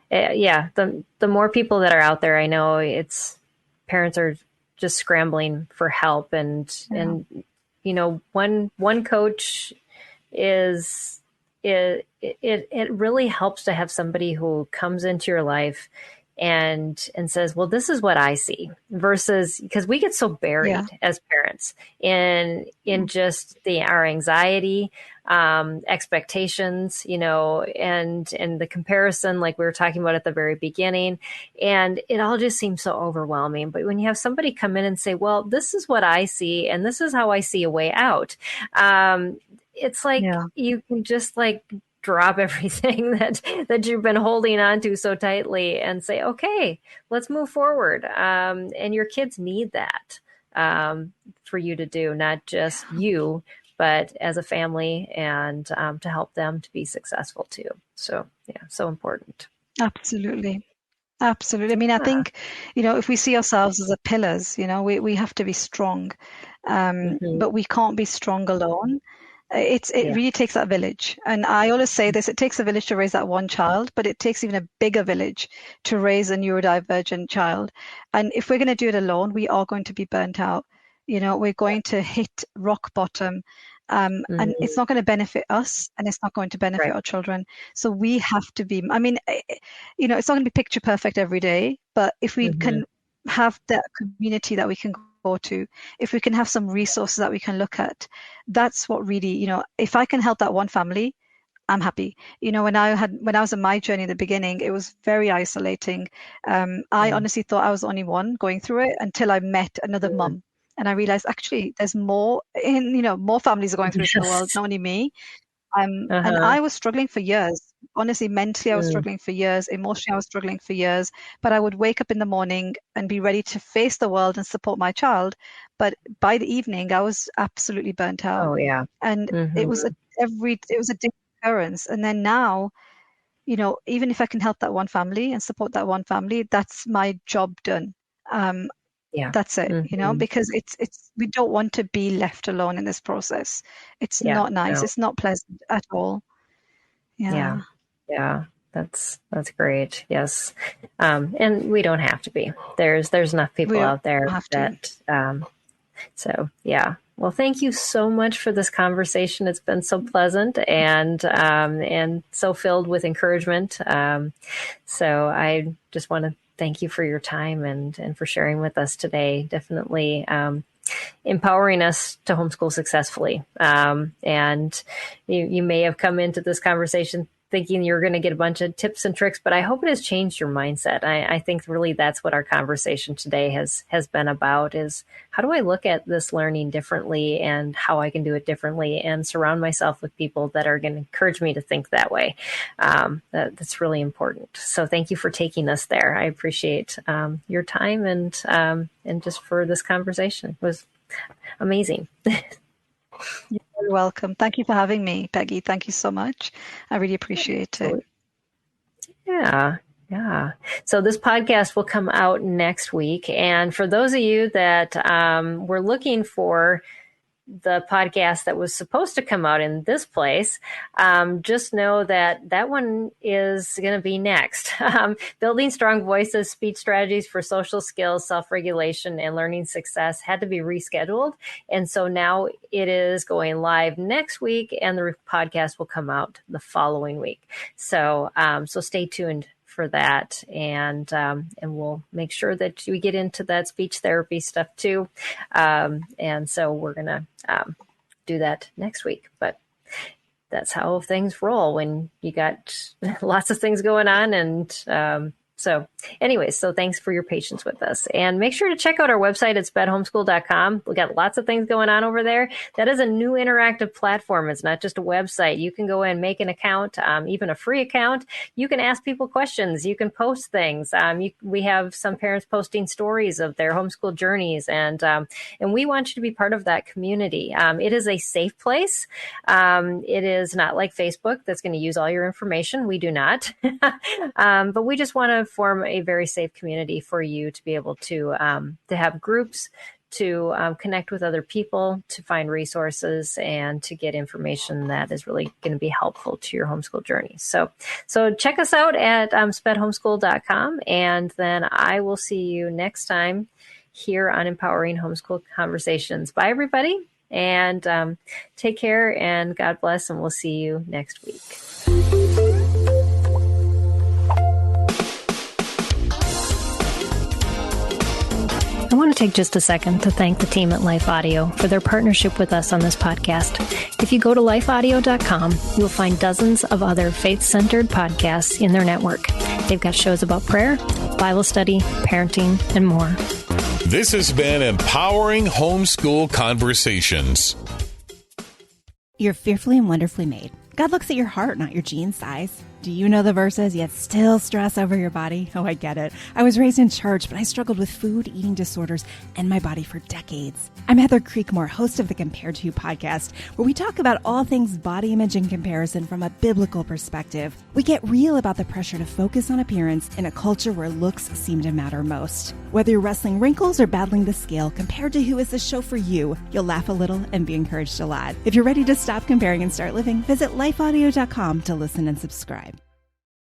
C: the more people that are out there, I know parents are just scrambling for help, and one coach it really helps to have somebody who comes into your life and says, well, this is what I see, versus, because we get so buried as parents in just our anxiety, expectations, and the comparison, like we were talking about at the very beginning, and it all just seems so overwhelming. But when you have somebody come in and say, well, this is what I see, and this is how I see a way out, it's like you can just drop everything that you've been holding on to so tightly and say, okay, let's move forward. And your kids need that for you to do, not just you, but as a family, and to help them to be successful too. So so important.
D: Absolutely. I think, if we see ourselves as the pillars, we have to be strong, but we can't be strong alone. It really takes that village. And I always say this, it takes a village to raise that one child, but it takes even a bigger village to raise a neurodivergent child. And if we're going to do it alone, we are going to be burnt out. We're going to hit rock bottom. And it's not going to benefit us, and it's not going to benefit our children. So we have to be, it's not going to be picture perfect every day, but if we can have that community that we can go to, if we can have some resources that we can look at, that's what really, if I can help that one family, I'm happy. When I was in my journey at the beginning, it was very isolating. I honestly thought I was the only one going through it until I met another mum. And I realized actually there's more more families are going through this in the world, not only me. And I was struggling for years. Honestly, mentally, I was struggling for years. Emotionally, I was struggling for years. But I would wake up in the morning and be ready to face the world and support my child. But by the evening, I was absolutely burnt out.
C: Oh, yeah.
D: And it was a different occurrence. And then now, even if I can help that one family and support that one family, that's my job done. That's it, because it's we don't want to be left alone in this process. It's not nice. No. It's not pleasant at all.
C: Yeah. That's great. Yes. And we don't have to be. There's enough people out there that so yeah. Well, thank you so much for this conversation. It's been so pleasant and so filled with encouragement. So I just want to thank you for your time and for sharing with us today. Definitely empowering us to homeschool successfully. And you may have come into this conversation thinking you're going to get a bunch of tips and tricks, but I hope it has changed your mindset. I think really that's what our conversation today has been about, is how do I look at this learning differently and how I can do it differently, and surround myself with people that are going to encourage me to think that way. That's really important. So thank you for taking us there. I appreciate your time and just for this conversation. It was amazing.
D: You're very welcome. Thank you for having me, Peggy. Thank you so much. I really appreciate it.
C: Yeah. Yeah. So this podcast will come out next week. And for those of you that were looking for the podcast that was supposed to come out in this place, just know that that one is going to be next. Building Strong Voices, Speech Strategies for Social Skills, Self-Regulation, and Learning Success had to be rescheduled. And so now it is going live next week, and the podcast will come out the following week. So, so stay tuned for that, and we'll make sure that we get into that speech therapy stuff too, and so we're gonna do that next week. But that's how things roll when you got lots of things going on, and so anyways, so thanks for your patience with us, and make sure to check out our website at spedhomeschool.com. We got lots of things going on over there. That is a new interactive platform. It's not just a website. You can go in, make an account, even a free account. You can ask people questions. You can post things. We have some parents posting stories of their homeschool journeys, and we want you to be part of that community. It is a safe place. It is not like Facebook that's going to use all your information. We do not, but we just want to form a very safe community for you to be able to have groups, to connect with other people, to find resources, and to get information that is really going to be helpful to your homeschool journey. So check us out at spedhomeschool.com, and then I will see you next time here on Empowering Homeschool Conversations. Bye, everybody, and take care, and God bless, and we'll see you next week. I want to take just a second to thank the team at Life Audio for their partnership with us on this podcast. If you go to lifeaudio.com, you'll find dozens of other faith-centered podcasts in their network. They've got shows about prayer, Bible study, parenting, and more.
B: This has been Empowering Homeschool Conversations.
H: You're fearfully and wonderfully made. God looks at your heart, not your jean size. Do you know the verses, yet still stress over your body? Oh, I get it. I was raised in church, but I struggled with food, eating disorders, and my body for decades. I'm Heather Creekmore, host of the Compared to You podcast, where we talk about all things body image and comparison from a biblical perspective. We get real about the pressure to focus on appearance in a culture where looks seem to matter most. Whether you're wrestling wrinkles or battling the scale, Compared to You is the show for you. You'll laugh a little and be encouraged a lot. If you're ready to stop comparing and start living, visit lifeaudio.com to listen and subscribe.